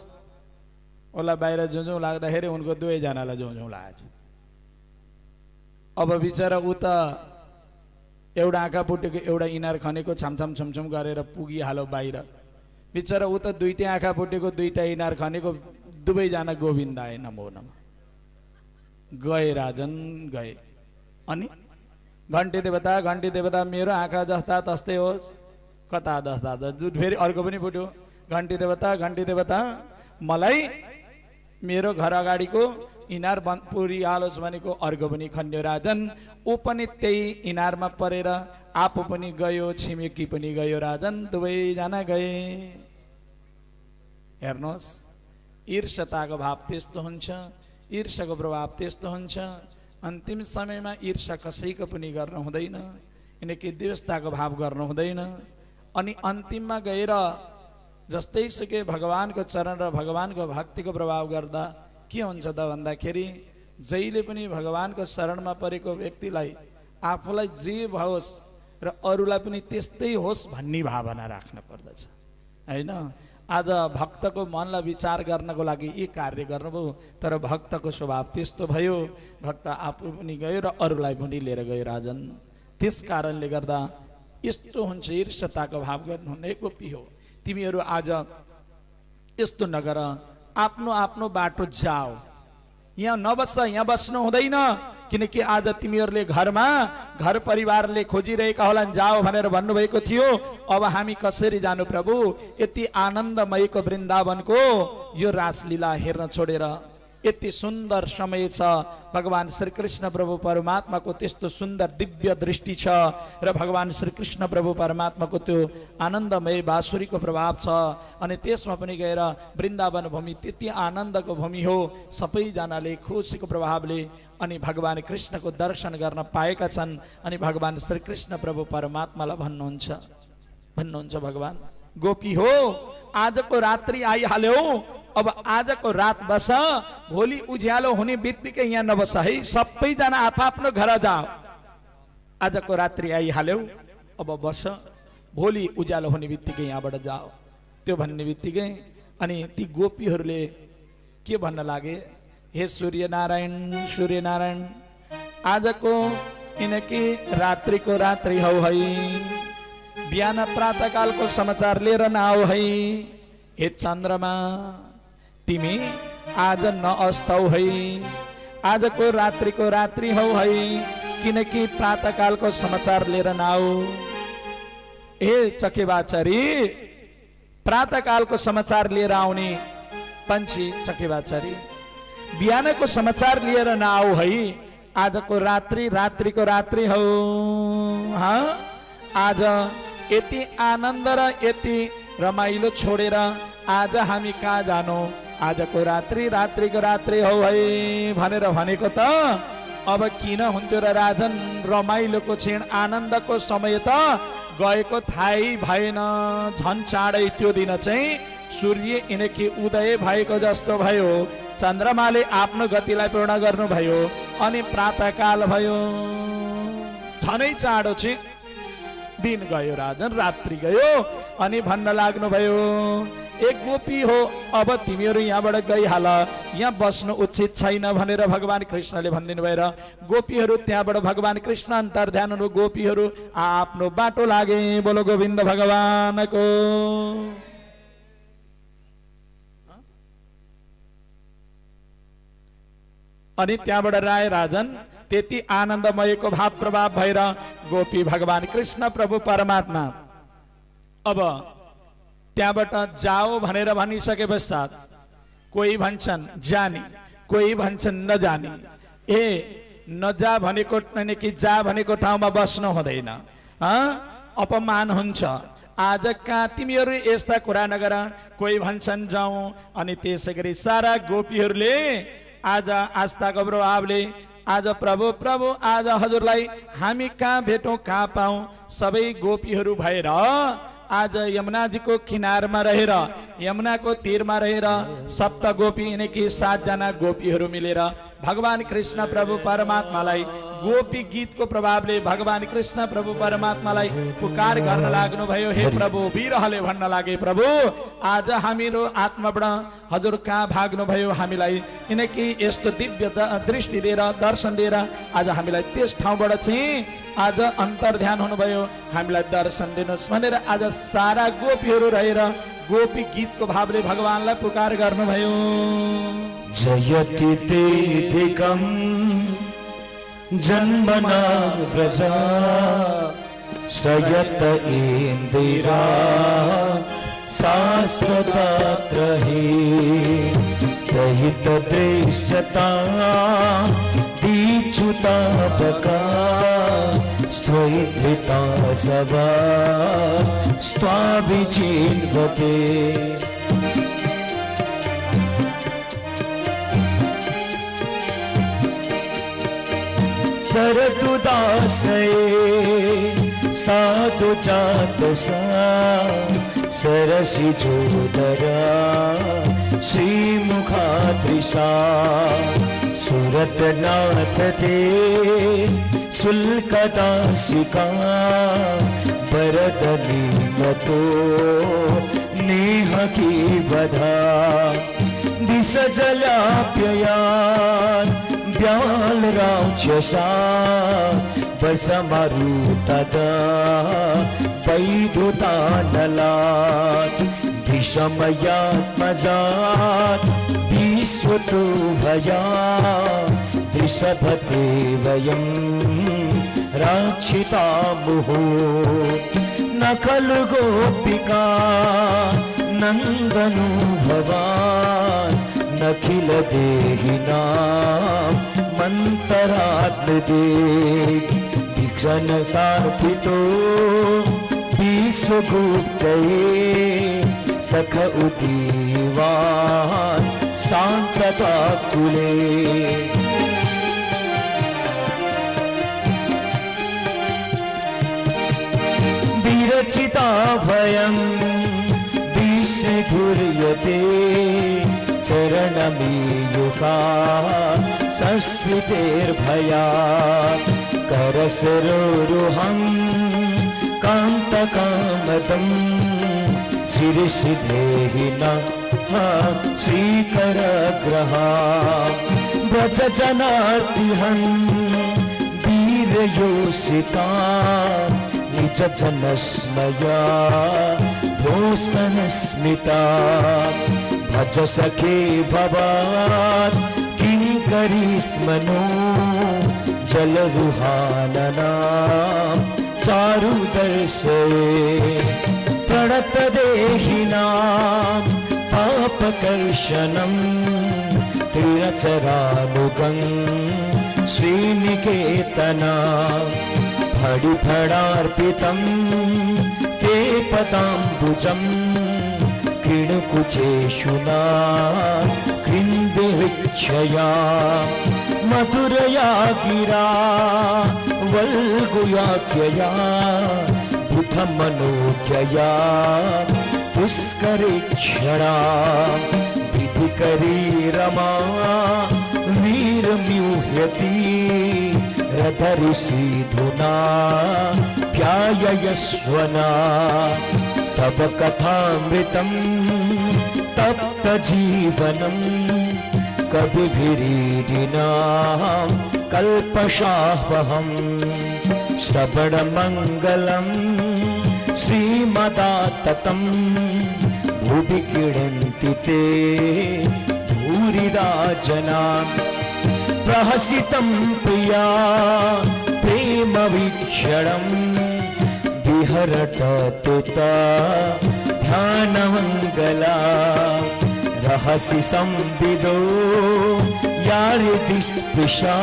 उसलाई बाहिर जाउँ लाग्दाखेरि उनको 2 जनालाई जाउँ लागेछ। अब बिचरा ऊ त एउटा आँखा फुटेको एउटा इनार खनेको छमछम गरेर पुगिहाल्यो बाहिर। बिचरा ऊ त 2टै आँखा फुटेको 2टा इनार खनेको 2 जना गोविन्दाय नमो नमः गए, राजन गए। अनि घन्टी देवता मेरो आँखा जस्ता तस्तै होस्, कता जस्ता जुट। फेरि अर्को पनि फुट्यो। घन्टी देवता मलाई मेरो घर अगाडिको इनार पुरिहालोस् भनेको अर्को पनि खन्यो राजन। ऊ पनि त्यही इनारमा परेर आफू पनि गयो, छिमेकी पनि गयो राजन, 2 जना गए। हेर्नुहोस्, ईर्ष्यताको भाव त्यस्तो हुन्छ, ईर्ष्याको प्रभाव त्यस्तो हुन्छ। अन्तिम समयमा ईर्ष्या कसैको पनि गर्न हुँदैन, किनकि द्वेषताको भाव गर्नु हुँदैन। अनि अन्तिममा गएर जस्तै सुकै भगवानको चरण र भगवानको भक्तिको प्रभाव गर्दा के हुन्छ त भन्दाखेरि, जहिले पनि भगवानको शरणमा परेको व्यक्तिलाई आफूलाई जे भओस् र अरूलाई पनि त्यस्तै होस् भन्ने भावना राख्न पर्दछ, हैन? आज भक्तको मनलाई विचार गर्नको लागि यी कार्य गर्नुभयो, तर भक्तको स्वभाव त्यस्तो भयो, भक्त आफू पनि गयो र अरूलाई पनि लिएर गयो राजन। त्यस कारणले गर्दा यस्तो हुन्छ, ईर्ष्यताको भाव गर्नुहुने गोपी हो। तिमीहरू आज यस्तो नगर, आफ्नो आफ्नो बाटो जाओ, यहाँ नबस्छ, यहाँ बस्नु हुँदैन। किनकि आज तिमीहरूले घरमा घर परिवारले खोजिरहेका होला जाओ भनेर भन्नुभएको थियो। अब हामी कसरी जानु प्रभु? यति आनन्दमयको वृन्दावनको यो रासलीला हेर्न छोडेर, यति सुन्दर समय छ, भगवान श्री कृष्ण प्रभु परमात्माको त्यस्तो सुन्दर दिव्य दृष्टि छ र भगवान श्री कृष्ण प्रभु परमात्माको त्यो आनन्दमय बाँसुरीको प्रभाव छ। अनि त्यसमा पनि गएर वृन्दावन भूमि त्यति आनन्दको भूमि हो, सबैजनाले खुसीको प्रभावले अनि भगवान कृष्णको दर्शन गर्न पाएका छन्। अनि भगवान श्री कृष्ण प्रभु परमात्मालाई भन्नुहुन्छ भगवान गोपी हो आजको रात्रि आइहाल्यो, अब आजको रात बस, भोलि उज्यालो हुने बित्तिकै यहाँ नबस है, सबैजना आफ्नो घर जाओ। आजको रात्रि आइहाल्यो, अब बस, भोलि उज्यालो हुने बित्तिकै यहाँबाट जाओ। त्यो भन्ने बित्तिकै अनि ती गोपीहरूले के भन्न लागे, हे सूर्यनारायण सूर्यनारायण, आजको किनकि रात्रिको रात्रि हौ है, बिहान प्रातःकालको समाचार लिएर नआऊ है। हे चन्द्रमा, तिमी आज नअस्तौ है, आजको रात्रिको रात्रि हौ है, किनकि प्रातःकालको समाचार लिएर नआऊ। हे चकेबाचरी, प्रातःकालको समाचार लिएर आउने पंछी चकेबाचरी, बिहानको समाचार लिएर नआऊ है, आजको रात्रि रात्रिको रात्रि हौ। हाँ, आज यति आनन्द र यति रमाइलो छोडेर आज हामी कहाँ जानु, आजको रात्रि रात्रिको रात्रि हौ है भनेर भनेको त अब किन हुन्थ्यो र राजन, रमाइलोको क्षण आनन्दको समय त गएको थाहै भएन। झन् चाँडै त्यो दिन चाहिँ सूर्य इनकी उदय भएको जस्तो भयो, चन्द्रमाले आफ्नो गतिलाई पूर्ण गर्नुभयो अनि प्रातःकाल भयो। झनै चाँडो चाहिँ दिन गयो राजन, रात्रि गयो अनि भन्न लाग्नु भयो, एक गोपी हो, अब तिमीहरू यहाँबाट गइहाल, यहाँ बस्नु उचित छैन भनेर भगवान कृष्णले भनिदिनु भएर गोपीहरू त्यहाँबाट भगवान कृष्ण अन्तर्ध्यान हुनु, गोपीहरू आफ्नो बाटो लागे। बोलो गोविन्द भगवानको। अनि त्यहाँबाट राय राजन त्यति आनन्दमयको भाव प्रभाव भएर गोपी भगवान कृष्ण प्रभु परमात्मा अब त्यहाँबाट जाओ भनेर भनिसके पश्चात कोही भन्छन् जानी, कोही भन्छन् नजानी। ए नजा भनेको कि जा भनेको ठाउँमा बस्नु हुँदैन, अपमान हुन्छ। आज कहाँ तिमीहरू यस्ता कुरा नगर। कोही भन्छन् जाउँ, अनि त्यसै गरी सारा गोपीहरूले आज आस्थाको प्रभावले आज प्रभु प्रभु आज हजुरलाई हामी कहाँ भेटौँ कहाँ पाऊँ, सबै गोपीहरू भएर आज यमुनाजीको किनारमा रहेर, यमुनाको तीरमा रहेर सप्त गोपी कि 7 जना गोपीहरू मिलेर भगवान कृष्ण प्रभु परमात्मालाई गोपी गीतको प्रभावले भगवान कृष्ण प्रभु परमात्मालाई पुकार गर्न लाग्नु भयो। हे प्रभु, बिरहले भन्न लागे, प्रभु आज हामीहरू आत्माबाट हजुर कहाँ भाग्नु भयो, हामीलाई किनकि यस्तो दिव्य दृष्टि दिएर दर्शन दिएर आज हामीलाई त्यस ठाउँबाट चाहिँ आज अन्तर्ध्यान हुनुभयो, हामीलाई दर्शन दिनुहोस् भनेर आज सारा गोपीहरू रहेर गोपी गीतको भावले भगवानलाई पुकार गर्नुभयो। जयति तेधिकं जन्मना व्रजा श्रयत इन्दिरा शाश्वतत्रहि दहित दृश्यता दीक्षुतापका स्त्वयित्रिता सभा स्वाभिचिन्वते। सरदुदासये साधु जातसा सरसि जोदरा श्रीमुखात्रिषा सुरतनाथ ते शुल्कदासिका वरदनीमतो नेह की बधा दिश जलाप्ययान व्याल राक्षसा बसमरुतदा वैदुतानलात् विषमयात्मजात् विश्वतो भया दृषभते वयं राक्षिता मुहो न खलु गोपिका नन्दनु भवान् नखिल देहिना मन्तरात्मदे विक्षण सार्थितो विश्वगुप्तये सख उदीवान् शान्तताकुले विरचिता भयम् धुर्यते चरणमीयुका संस्कृतेर्भयात् करसरोरुहं कान्तकामदं शिरसि देहि नः श्रीकरग्रहा व्रजजनार्तिहन् वीरयोषिता निजजनस्मया भोसनस्मिता भज सखे भवात् किङ्करीस्मनो जलरुहानना चारुदर्शये प्रणतदेहिनां पापकर्षणं त्रिरचरानुगं श्रीनिकेतना फडिफडार्पितं ते पदाम्बुजं कृणुकुचेषुना कृन्दिविच्छया मधुरया गिरा वल्गुयाख्यया बुधमनोख्यया पुष्करेक्षणा विधिकरी रमा वीरम्यूह्यति रथऋषिधुना ध्याययस्वना तव कथामृतं तप्तजीवनं कविभिरीडिना कल्पशाह्वहम् श्रवणमङ्गलं श्रीमदाततं भुवि क्रीडन्ति ते भूरिराजना प्रहसितं प्रिया प्रेमवीक्षणं विहरततुता ध्यानमङ्गला रहसि संविदो यारिदिस्पृशा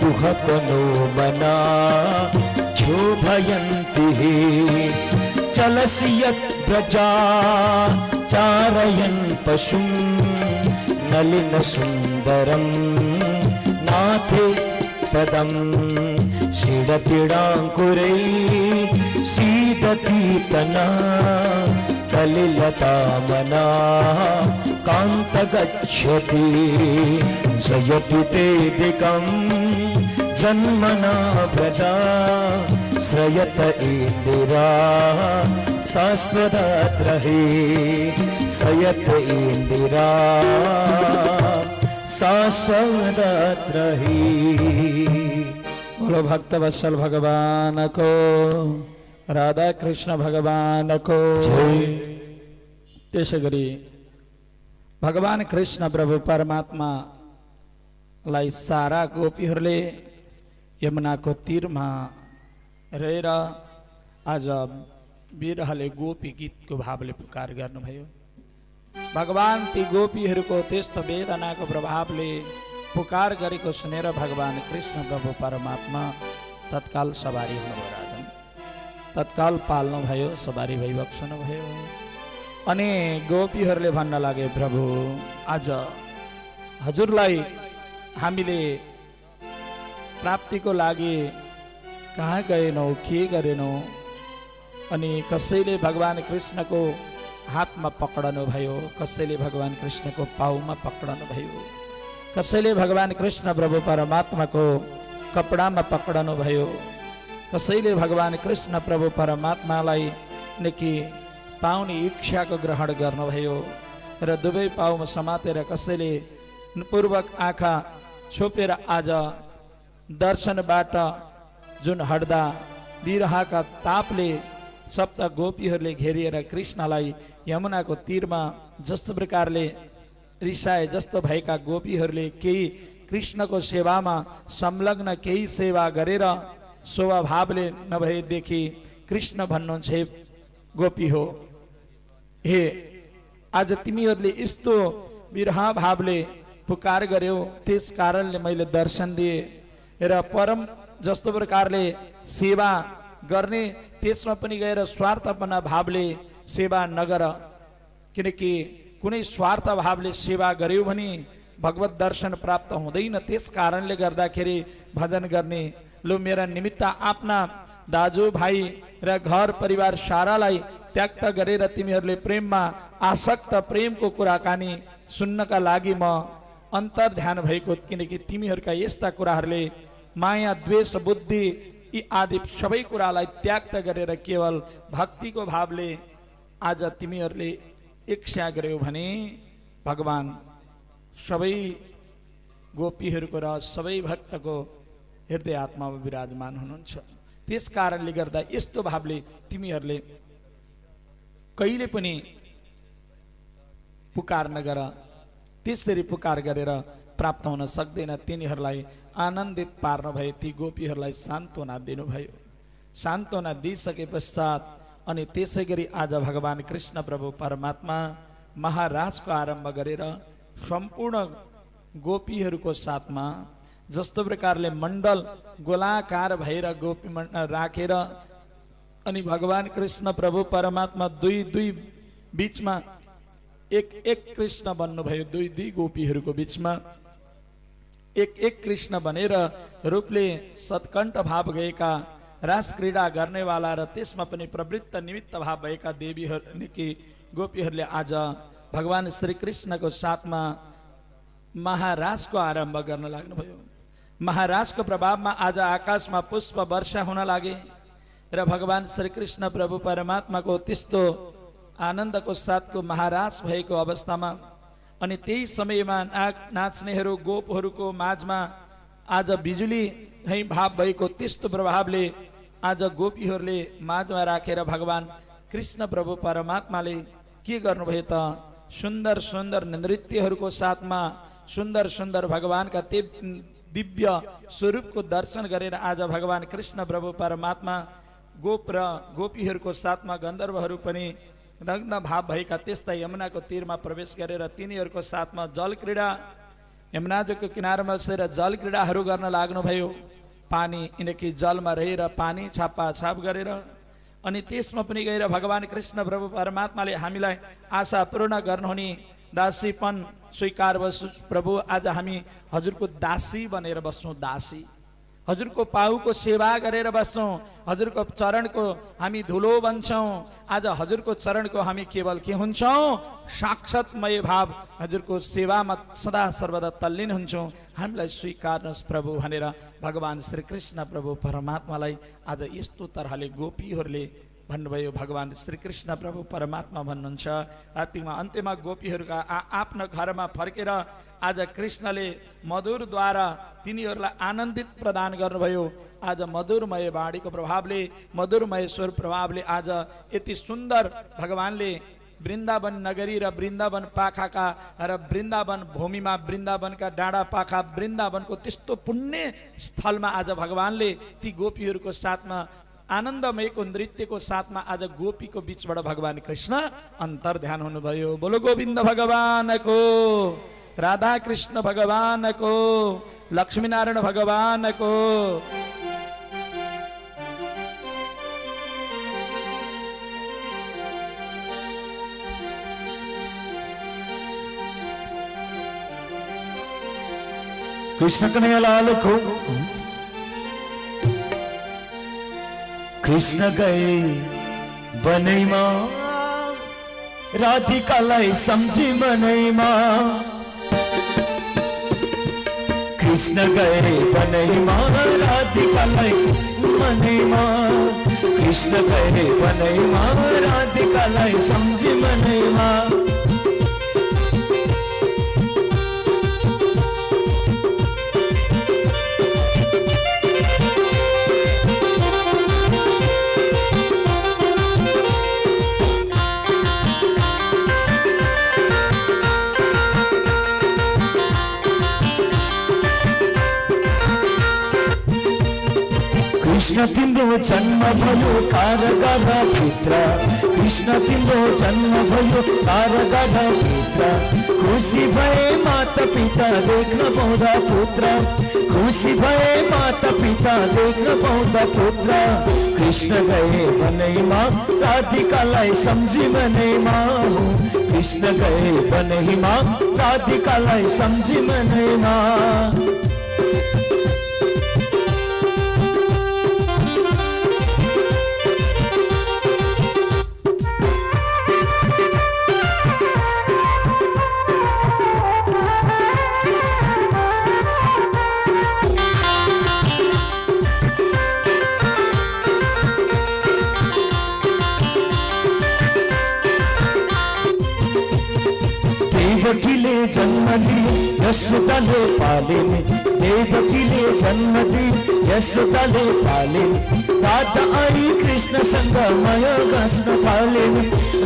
कुहकनो मना क्षोभयन्ति चलसि यद्व्रजा चारयन् पशुं नलिनसुन्दरं नाथे पदं षीडतिडाङ्कुरै सीदति तना कलिलतामना कान्त गच्छति जयति ते दिकं जन्मना व्रजा श्रयत इन्दिरा शाश्वतत्रहे सयत इन्दिरा शाश्वतत्रहे। बोलो भक्त वत्सल भगवान को, राधा कृष्ण भगवान को जय। त्यसै गरी भगवान कृष्ण प्रभु परमात्मा लाई सारा गोपीहरूले यमुनाको तीरमा रहेर आज बिरहले गोपी गीतको भावले पुकार गर्नुभयो। भगवान ती गोपीहरूको त्यस्तो वेदनाको प्रभावले पुकार गरेको सुनेर भगवान कृष्ण प्रभु परमात्मा तत्काल सवारी हुनुभयो। राजन तत्काल पाल्नुभयो, सवारी भइबक्सनुभयो। अनि गोपीहरूले भन्न लागे, प्रभु आज हजुरलाई हामीले प्राप्तिको लागि कहाँ गएनौ, के गरेनौ? अनि कसैले भगवान कृष्णको हातमा पक्रनु भयो, कसैले भगवान कृष्णको पाउमा पक्रनु भयो, कसैले भगवान कृष्ण प्रभु परमात्माको कपडामा पक्रनु भयो, कसैले भगवान कृष्ण प्रभु परमात्मालाई निकी पाउने इच्छाको ग्रहण गर्नुभयो र दुवै पाउमा समातेर कसैले पूर्वक आँखा छोपेर आज दर्शनबाट जुन हट्दा बिरहका तापले सप्त गोपीहरूले घेरिएर कृष्णलाई यमुनाको तीरमा जस्तो प्रकारले रिसाए, जस्तो भएका गोपीहरूले केही कृष्णको सेवामा संलग्न केही सेवा गरेर स्वभावले नभएदेखि कृष्ण भन्नुहुन्छ हे गोपी हो, हे आज तिमीहरूले यस्तो विरह भावले पुकार गर्यौ, त्यस कारणले मैले दर्शन दिए र परम जस्तो प्रकारले सेवा गर्ने त्यसमा पनि गएर स्वार्थपना भावले सेवा नगर, किनकि कुनै स्वार्थ भावले सेवा गर्यो भने भगवत दर्शन प्राप्त हुँदैन। त्यस कारणले गर्दाखेरि भजन गर्ने, लो मेरा निमित्त आफ्ना दाजुभाइ र घर परिवार सारालाई त्याग गरेर तिमीहरूले प्रेममा आसक्त प्रेमको कुराकानी सुन्नका लागि म अन्तर ध्यान भएको, किनकि तिमीहरूका यस्ता कुराहरूले माया द्वेष बुद्धि यी आदि सबै कुरालाई त्याग गरेर केवल भक्तिको भावले आज तिमीहरूले इच्छा गर्यौ भने भगवान सबै गोपीहरूको र सबै भक्तको हृदय आत्मामा विराजमान हुनुहुन्छ। त्यस कारणले गर्दा यस्तो भावले तिमीहरूले कहिले पनि पुकार नगर। त्यसरी पुकार गरेर प्राप्त हुन सक्दैन। तिनीहरूलाई आनन्दित पार्नु भयो, ती गोपीहरूलाई सान्त्वना दिनुभयो। सान्त्वना दिइसके पश्चात अनि त्यसै गरी आज भगवान कृष्ण प्रभु परमात्मा महाराजको आरम्भ गरेर सम्पूर्ण गोपीहरूको साथमा जस्तो प्रकारले मण्डल गोलाकार भएर गोपी राखेर अनि भगवान कृष्ण प्रभु परमात्मा दुई दुई बीचमा एक एक कृष्ण बन्नुभयो। दुई दुई गोपीहरूको बीचमा एक एक कृष्ण बनेर रूपले सत्कण्ठ भाव गएका रास क्रीडा गर्नेवाला र त्यसमा पनि प्रवृत्त निमित्त भाव भएका देवीहरू कि गोपीहरूले आज भगवान श्री कृष्णको साथमा महाराजको आरम्भ गर्न लाग्नुभयो। महाराजको प्रभावमा आज आकाशमा पुष्प वर्षा हुन लागे र भगवान श्री कृष्ण प्रभु परमात्माको त्यस्तो आनन्दको साथको महाराज भएको अवस्थामा अनि त्यही समयमा नाच्नेहरू गोपहरूको माझमा आज बिजुली है भाव भएको त्यस्तो प्रभावले आज गोपीहरूले माझमा राखेर भगवान कृष्ण प्रभु परमात्माले के गर्नुभयो त सुन्दर सुन्दर नृत्यहरूको साथमा सुन्दर सुन्दर भगवानका दिव्य स्वरूपको दर्शन गरेर आज भगवान कृष्ण प्रभु परमात्मा गोप र गोपीहरूको साथमा गन्धर्वहरू पनि नग्न भाव भएका त्यस्ता यमुनाको तीरमा प्रवेश गरेर तिनीहरूको साथमा जल क्रीडा यमुनाजीको किनारमा बसेर जल क्रीडाहरू गर्न लाग्नुभयो। पानी यिनकी जलमा रहेर पानी छापाछाप गरेर अनि त्यसमा पनि गएर भगवान कृष्ण प्रभु परमात्माले हामीलाई आशा पूर्ण गर्नुहुने दासीपन स्वीकार बस्छु प्रभु, आज हामी हजुरको दासी बनेर बस्छौँ। दासी हजुरको पाउको सेवा गरेर बस्छौँ, हजुरको चरणको हामी धुलो बन्छौँ। आज हजुरको चरणको हामी केवल के हुन्छौँ? साक्षात्मय भाव हजुरको सेवामा सदा सर्वदा तल्लीन हुन्छौँ। हामीलाई स्वीकार्नुहोस् प्रभु भनेर भगवान श्री कृष्ण प्रभु परमात्मालाई आज यस्तो तरहले गोपीहरूले भन्नुभयो। भगवान श्री कृष्ण प्रभु परमात्मा भन्नुहुन्छ रातिमा अन्त्यमा गोपीहरूका आफ्नो घरमा फर्केर आज कृष्णले मधुरद्वारा तिनीहरूलाई आनन्दित प्रदान गर्नुभयो। आज मधुरमय वाणीको प्रभावले मधुरमय स्वर प्रभावले आज यति सुन्दर भगवानले वृन्दावन नगरी र वृन्दावन पाखाका र वृन्दावन भूमिमा वृन्दावनका डाँडा पाखा वृन्दावनको त्यस्तो पुण्य स्थलमा आज भगवानले ती गोपीहरूको साथमा आनन्दमयको नृत्यको साथमा आज गोपीको बीचबाट भगवान कृष्ण अन्तर ध्यान हुनुभयो। बोलो गोविन्द भगवानको, राधा कृष्ण भगवानको, लक्ष्मीनारायण भगवानको। कृष्ण कन्हैया लाल को कृष्ण गए बनैमा राधिकालाई सम्झी मनैमा। कृष्ण गए बनैमा राधिकालाई मनैमा। कृष्ण गए बनैमा राधिकालाई सम्झी मनैमा। कृष्ण तिम्रो जन्म भयो कारागार भित्र। कृष्ण तिम्रो जन्म भयो कारागार भित्र। खुसी भए माता पिता देख्न पाउँदा पुत्र। खुसी भए माता पिता देख्न पाउँदा पुत्र। कृष्ण गए बनैमा राधिकालाई सम्झी मनैमा। कृष्ण गए बनैमा राधिकालाई सम्झी मनैमा। जन्म दिए यशोदाले पालिन्, देवकीले जन्म दिए यशोदाले पालिन्। राधा आई कृष्णसँग माया गाँस्न थालिन्,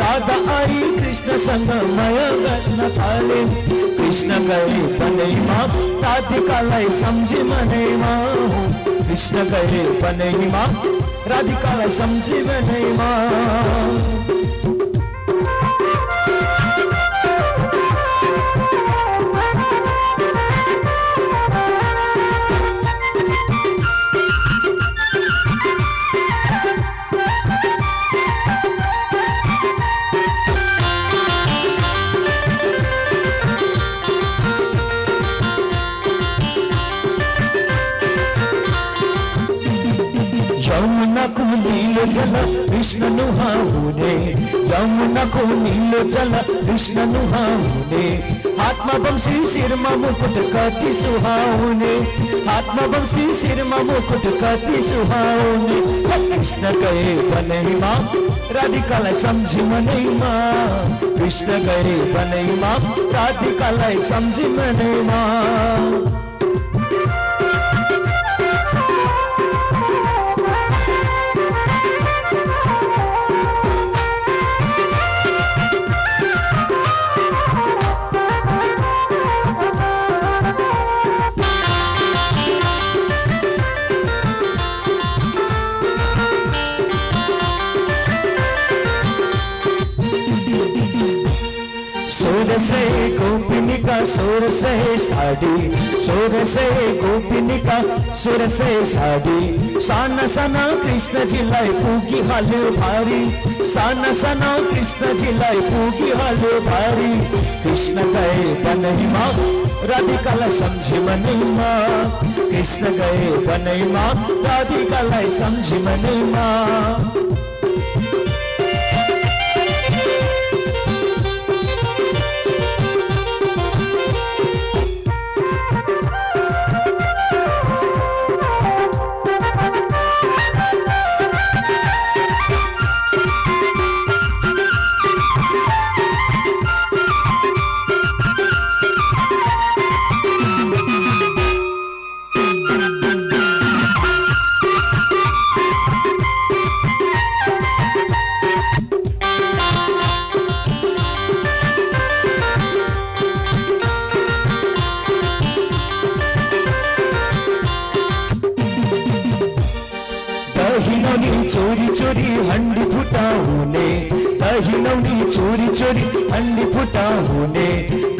राधा आई कृष्णसँग माया गाँस्न थालिन्। कृष्ण गए बनैमा राधिकालाई सम्झी मनैमा, कृष्ण गए बनैमा राधिकालाई सम्झी मनैमा। यमुनाको नीलो जल कृष्ण नुहाउने, यमुनाको नीलो जल कृष्ण नुहाउने। हातमा बंसी शिरमा मुकुट कति सुहाउने, हातमा बंसी शिरमा मुकुट कति सुहाउने। कृष्ण गए बनैमा राधिकालाई सम्झी मनैमा, कृष्ण गए बनैमा राधिकालाई सम्झी मनैमा। सोरसे गोपिनिका सोरसे साडी, सोरसे गोपिनिका सोरसे साडी। साना साना कृष्णजीलाई पुगी हाल्यो भारी, साना साना कृष्णजीलाई पुगी हाल्यो भारी। कृष्ण गए बनैमा राधिकालाई सम्झी मनैमा, कृष्ण गए बनैमा राधिकालाई सम्झी मनैमा। चोरी चोरी हंडी फुटाउने, दहिनौनी चोरी चोरी हंडी फुटाउने।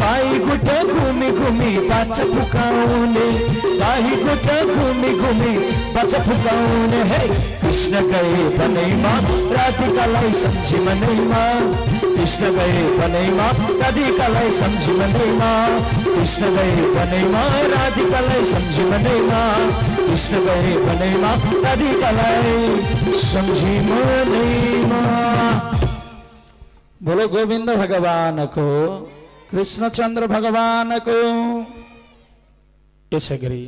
गाई गोठा घुमी घुमी बाछा फुकाउने, गाई गोठा घुमी घुमी बाछा फुकाउने। हे कृष्ण गए बनैमा राधिकालाई सम्झी मनैमा, कृष्ण गए बनैमा राधिकालाई सम्झी मनैमा, कृष्ण गए बनैमा राधिकालाई सम्झी मनैमा, कृष्ण गए बनैमा राधिकालाई सम्झी मनैमा। बोलो गोविंद भगवान को, कृष्णचंद्र भगवान को। यसै गरी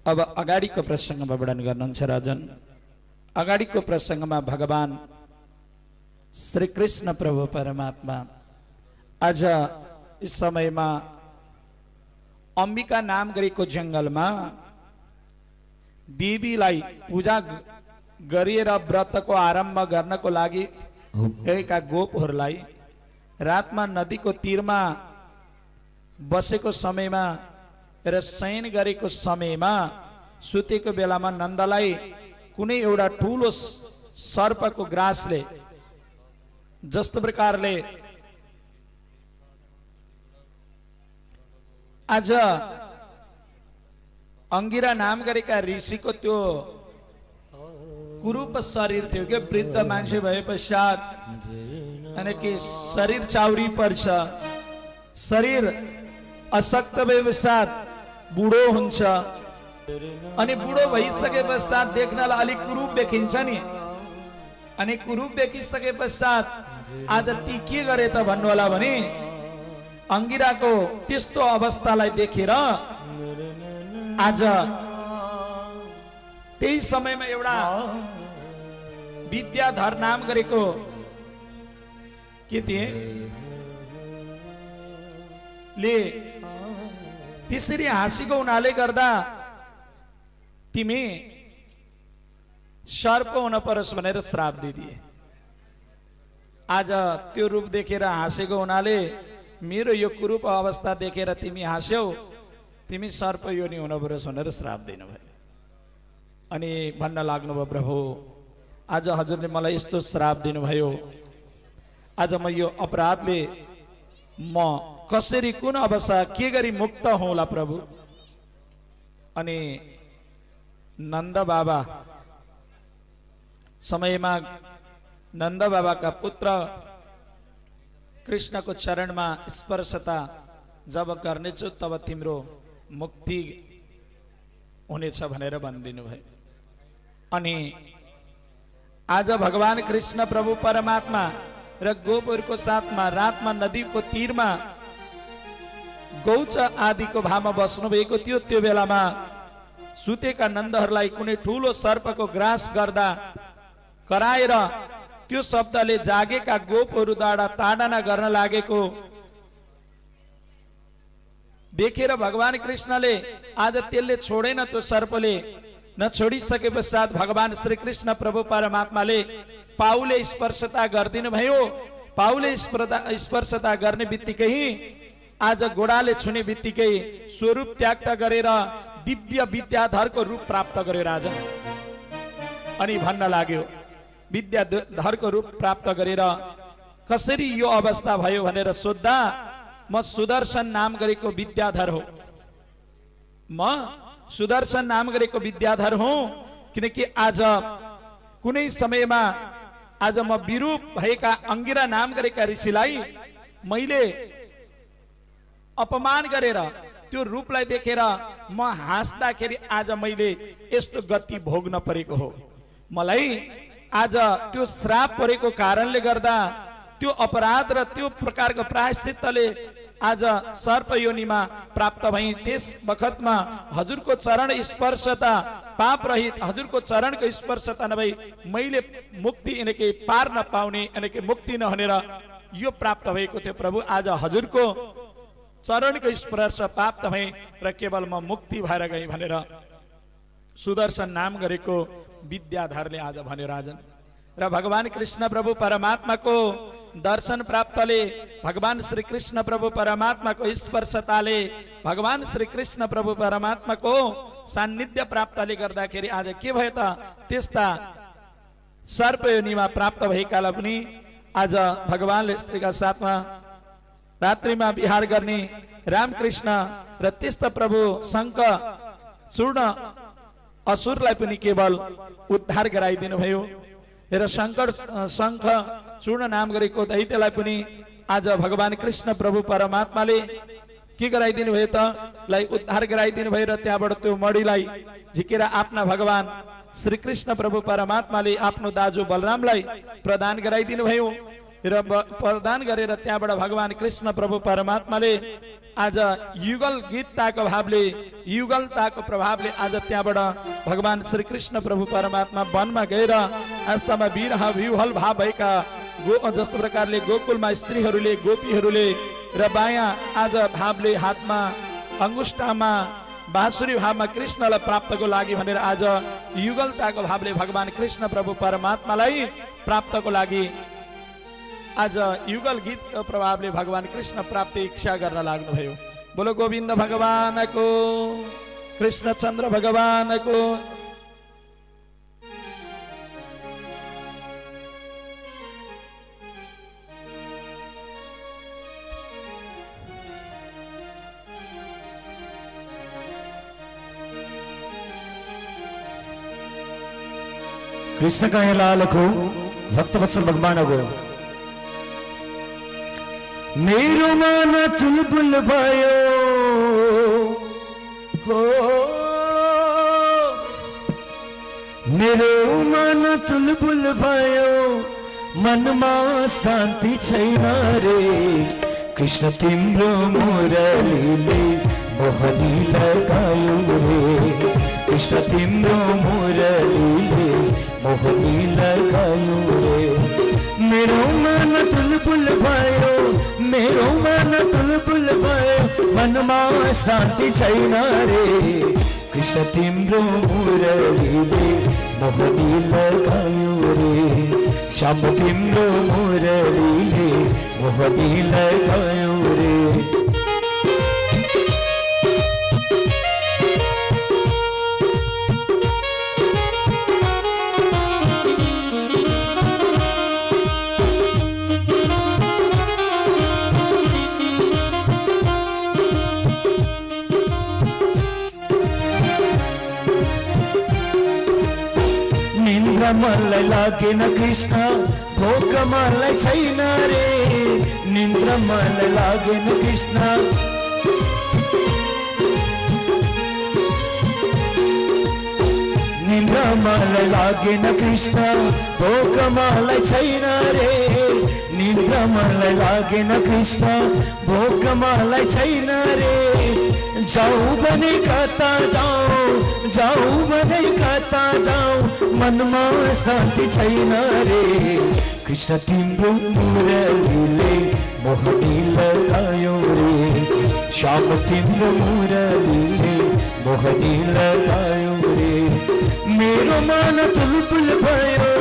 अब अगाडिको प्रसङ्गमा वर्णन गर्नुहुन्छ राजन। अगाडिको प्रसङ्गमा भगवान श्री कृष्ण प्रभु परमात्मा आज इस समयमा अम्बिका नाम गरेको जंगलमा देवीलाई पूजा गरिएर व्रतको आरम्भ गर्नको लागि गएका गोपहरूलाई रातमा नदीको तीरमा बसेको समयमा र शयन गरेको समयमा सुतेको बेलामा नन्दलाई कुनै एउटा ठूलो सर्पको ग्रासले जस्तो प्रकारले आज अंगिरा नाम गरेका ऋषिको त्यो कुरूप शरीर थियो के वृद्ध मान्छे भए पश्चात अनि के शरीर चाउरी पर्छ, शरीर अशक्त भए पश्चात बुढो हुन्छ अनि बुढो भइसके पश्चात देख्नलाई अलिक कुरूप देखिन्छ नि। अनि कुरूप देखिसके पश्चात आज ती के गरे त भन्नु होला भने अंगिराको त्यस्तो अवस्थालाई देखेर आज त्यही समयमा एउटा विद्याधर नाम गरेको के थिए ले त्यसरी हाँसीको हुनाले गर्दा तिमी सर्प हुन परोस् भनेर श्राप दिदिए। आज त्यो रूप देखेर हाँसेको हुनाले मेरो यो कुरूप अवस्था देखेर तिमी हाँस्यौ, तिमी सर्प योनि हुन परोस् भनेर श्राप दिनुभयो। अनि भन्न लाग्नुभयो, प्रभु आज हजुरले मलाई यस्तो श्राप दिनुभयो, आज म यो अपराधले म कसरी कुन अवस्था के गरी मुक्त होला प्रभु। अनि नन्द बाबा समयमा नन्द बाबाका पुत्र कृष्णको चरणमा स्पर्शता जब गर्नेछु तब तिम्रो मुक्ति हुनेछ भनेर भनिदिनु भयो। अनि आज भगवान कृष्ण प्रभु परमात्मा र गोपुरको साथमा रातमा नदीको तीरमा गौच आदिको भावमा बस्नु भएको थियो। त्यो बेलामा सुतेका नन्दहरूलाई कुनै ठूलो सर्पको ग्रास गर्दा कराएर त्यो शब्दले जागेका गोपहरू द्वारा ताडना गर्न लागेको देखेर भगवान कृष्णले आज त्यसले छोडेन। त्यो सर्पले नछोडिसके पश्चात भगवान श्री कृष्ण प्रभु परमात्माले पाउले स्पर्शता गरिदिनु भयो। पाउले स्पर्शता गर्ने बित्तिकै आज गोडाले छुने बित्तिकै स्वरूप त्याग गरेर दिव्य विद्याधरको रूप प्राप्त गर्यो राजा। अनि भन्न लाग्यो, विद्याधरको रूप प्राप्त गरेर कसरी यो अवस्था भयो भनेर सोद्धा म सुदर्शन नाम गरेको विद्याधर हो, म सुदर्शन नाम गरेको विद्याधर हुँ। किनकि आज कुनै समयमा आज म विरूप भएका अंगिरा नाम गरेका ऋषिलाई मैले अपमान गरेर त्यो रूपलाई देखेर म हाँस्दाखेरि आज मैले यस्तो गति भोग्न परेको हो। मलाई आज त्यो श्राप परेको कारणले गर्दा त्यो अपराध र त्यो प्रकारको प्रायश्चित्तले आज सर्प योनिमा प्राप्त भई। त्यस बखतमा हजुरको चरण स्पर्शता पाप रहित हजुरको चरणको स्पर्शता नभई मैले मुक्ति यनेके पार नपाउने यनेके मुक्ति नहुनेर यो प्राप्त भएको थियो। प्रभु आज हजुरको चरणको स्पर्श प्राप्त भए र केवल म मुक्ति भएर गए भनेर सुदर्शन नाम गरेको विद्याधरले आज भन्यो राजन। र भगवान कृष्ण प्रभु परमात्माको दर्शन प्राप्तले भगवान श्री कृष्ण प्रभु परमात्माको स्पर्शताले भगवान श्री कृष्ण प्रभु परमात्माको सान्निध्य प्राप्तले गर्दाखेरि आज के भयो त त्यस्ता सर्प योनिमा प्राप्त भएकालाई पनि आज भगवानले स्त्रीका साथमा रात्रिमा विहार गर्ने रामकृष्ण र त्यस्ता प्रभु शङ्ख चूर्ण असुरलाई पनि केवल उद्धार गराइदिनु भयो। र शङ्ख चूर्ण नाम गरेको दैत्यलाई पनि आज भगवान कृष्ण प्रभु परमात्माले के गराइदिनु भयो त लाई उद्धार गराइदिनु भयो। र त्यहाँबाट त्यो मणिलाई झिकेर आफ्ना भगवान श्री कृष्ण प्रभु परमात्माले आफ्नो दाजु बलरामलाई प्रदान गराइदिनु भयो। र प्रदान गरेर त्यहाँबाट भगवान कृष्ण प्रभु परमात्माले आज युगल गीतताको भावले युगलताको प्रभावले आज त्यहाँबाट भगवान श्री कृष्ण प्रभु परमात्मा वनमा गएर आस्थामा विरह विह्वल भाव भएका जस्तो प्रकारले गोकुलमा स्त्रीहरूले गोपीहरूले र बायाँ आज भावले हातमा अंगुष्ठामा बाँसुरी भावमा कृष्णलाई प्राप्तको लागि भनेर आज युगलताको भावले भगवान कृष्ण प्रभु परमात्मालाई प्राप्तको लागि आज युगल गीतको प्रभावले भगवान कृष्ण प्राप्ति इच्छा गर्न लाग्नुभयो। बोलो गोविन्द भगवानको, कृष्णचन्द्र भगवानको। कृष्ण कहे लालको भक्तवत्सल भगवानको मेरो मन चुलबुल भयो हो, मेरो मन चुलबुल भयो, मनमा शान्ति छैन रे। कृष्ण तिम्रो मुरलीले मोहनी लगायो रे, कृष्ण तिम्रो मुरलीले मोहनी लगायो रे। मेरो मन चुलबुल भयो, मेरो मन चुलबुल भयो, मनमा शान्ति छैन रे कृष्ण तिम्रो मुरलीले मोहनी लगायो रे श्याम तिम्रो मुरलीले मोहनी लगायो रे मलाई लागेन कृष्ण भोक मलाई छैन रे निन्द्रा मलाई लागेन कृष्ण निन्द्रा मलाई लागेन कृष्ण भोक मलाई छैन रे निन्द्रा मलाई लागेन कृष्ण भोक मलाई छैन रे जाऊ भने कता जाऊ जाऊ भने कता जाऊ मनमा शान्ति छैन रे कृष्ण तिम्रो मुरलीले मोहनी लगायो रे श्याम तिम्रो मुरलीले मोहनी लगायो रे मेरो मन तुलपुल भयो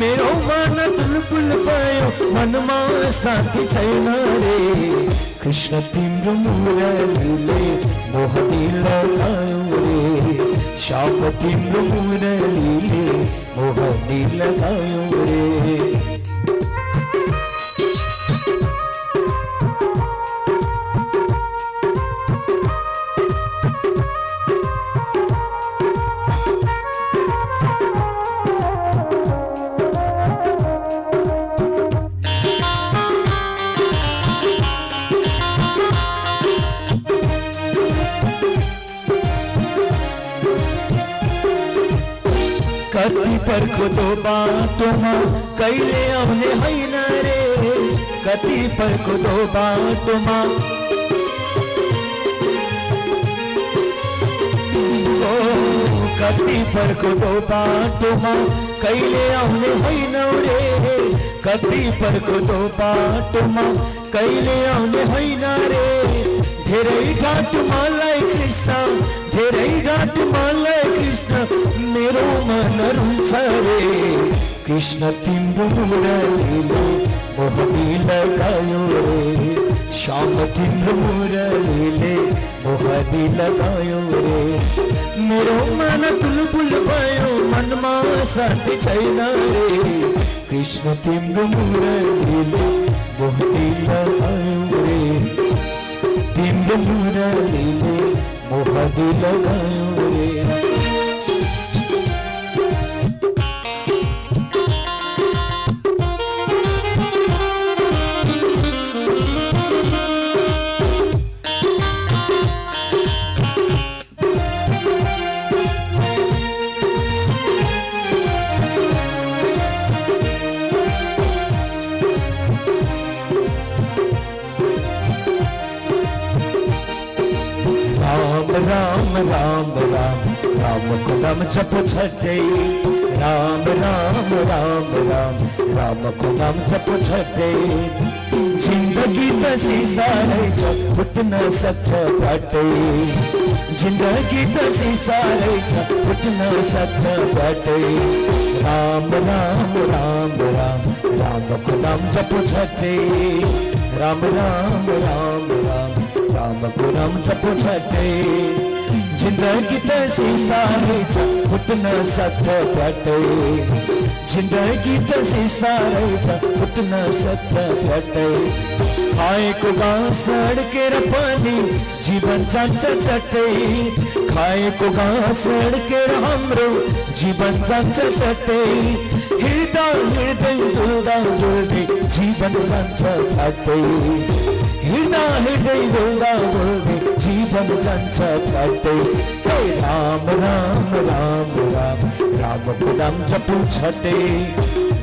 मेरो मन तुलपुल भयो मनमा शान्ति छैन रे कृष्ण तिम्रो मुरलीले मोहनी लगायो रे श्याम तिम्रो मुरलीले मोहनी लगायो रे कति पर्खो बाटोमा कहिले आउने होइन रे कति पर्खो बाटोमा कति पर्खो बाटोमा कहिले आउने होइन रे कति पर्खो बाटोमा कहिले आउने होइन रे धेरै डाँट मलाई कृष्ण धेरै डाँट मलाई कृष्ण मेरो मन रुन्छ रे कृष्ण तिम्रो मुरलीले मोहनी लगायो रे श्याम तिम्रो मुरलीले मोहनी लगायो रे मेरो मन तुलबुल भयो मनमा शान्ति छैन रे कृष्ण तिम्रो मुरलीले मोहनी लगायो रे तिम्रो मुरलीले मोहनी लगायो रे राम राम राम राम को नाम जपो छठे राम राम राम राम राम को नाम जपो छठे जिंदगी त शीशा रहेछ फुट्न सक्छ बाटै जिंदगी त शीशा रहेछ फुट्न सक्छ बाटै राम राम राम राम राम को नाम जपो छठे राम राम राम राम राम को नाम जपो छठे जिंदगी त शीशा रहेछ फुट्न सक्छ बाटै जिंदगी त शीशा रहेछ फुट्न सक्छ बाटै खाएको घाँस अड्केर पनि जीवन जान्छ चट्टै खाएको घाँस अड्केर हाम्रो जीवन जान्छ चट्टै हिँड्दा हिँड्दै डुल्दा डुल्दै जीवन जान्छ फाटै हिँड्दा हिँड्दै डुल्दा डुल्दै जीवन जान्छ फाटै हे राम राम राम राम राम को नाम जपो छठे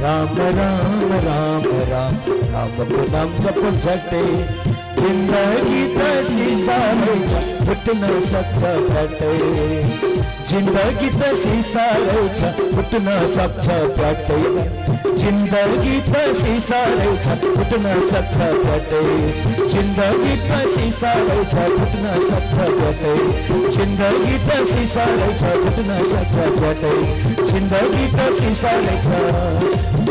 राम राम राम राम राम को नाम जपो छठे जिन्दगी त सिसा रहेछ फुट्न सक्छ पटै जिन्दगी त सिसा रहेछ फुट्न सक्छ पटै जिन्दगी त सिसा रहेछ फुट्न सक्छ पटै जिन्दगी त सिसा रहेछ फुट्न सक्छ पटै जिन्दगी त सिसा रहेछ फुट्न सक्छ पटै जिन्दगी त सिसा रहेछ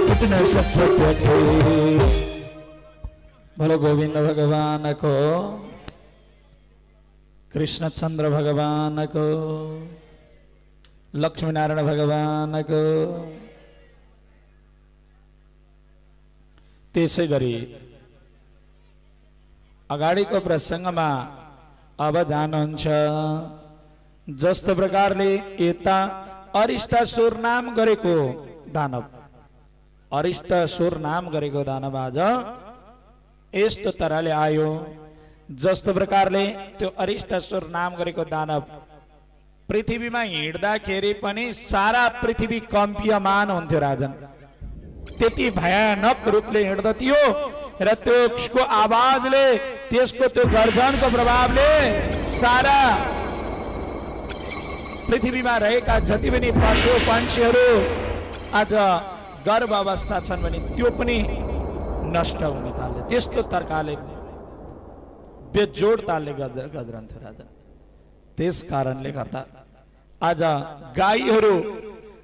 फुट्न सक्छ पटै। बोलो गोविंद भगवान को, कृष्णचंद्र भगवान को, लक्ष्मीनारायण भगवान को। त्यसै गरी अगाडिको प्रसंगमा अब जानुहुन्छ जस्तो प्रकारले यता अरिष्टासुर नाम गरेको दानव, अरिष्टासुर नाम गरेको दानव आज यस्तो तरहले आयो। जस्तो प्रकारले त्यो अरिष्टासुर नाम गरेको दानव पृथ्वीमा हिँड्दाखेरि पनि सारा पृथ्वी कम्पियमान हुन्थ्यो राजन, त्यति भयानक रूपले हिँड्दथ्यो र त्यसको आवाजले, त्यसको त्यो गर्जनको प्रभावले सारा पृथ्वीमा रहेका जति पनि पशु पन्छीहरू आज गर्भ अवस्था छन् भने त्यो पनि नष्ट हुने तालले, त्यस्तो तर्काले बेजोड तालले गजरन्थ्यो राजा। त्यस कारणले गर्दा आज गाईहरू,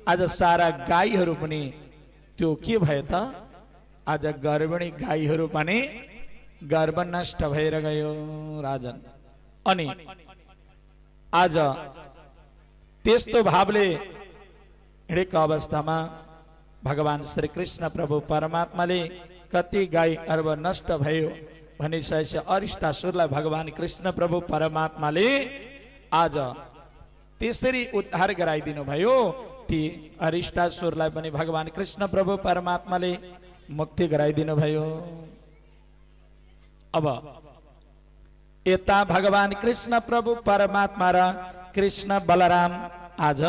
आज सारा गाईहरू पनि त्यो के भयो त, आज गर्भिणी गाईहरू पनि गर्भ नष्ट भएर गयो राजन। अनि आज त्यस्तो भावले हिँडेको अवस्थामा भगवान श्री कृष्ण प्रभु परमात्माले कति गाई अर्ब नष्ट भयो भनिसकेपछि अरिष्टासुरलाई भगवान कृष्ण प्रभु परमात्माले आज त्यसरी उद्धार गराइदिनु भयो। ती अरिष्टासुरलाई पनि भगवान कृष्ण प्रभु परमात्माले मुक्ति गराइदिनु भयो। अब यता भगवान कृष्ण प्रभु परमात्मा र कृष्ण बलराम आज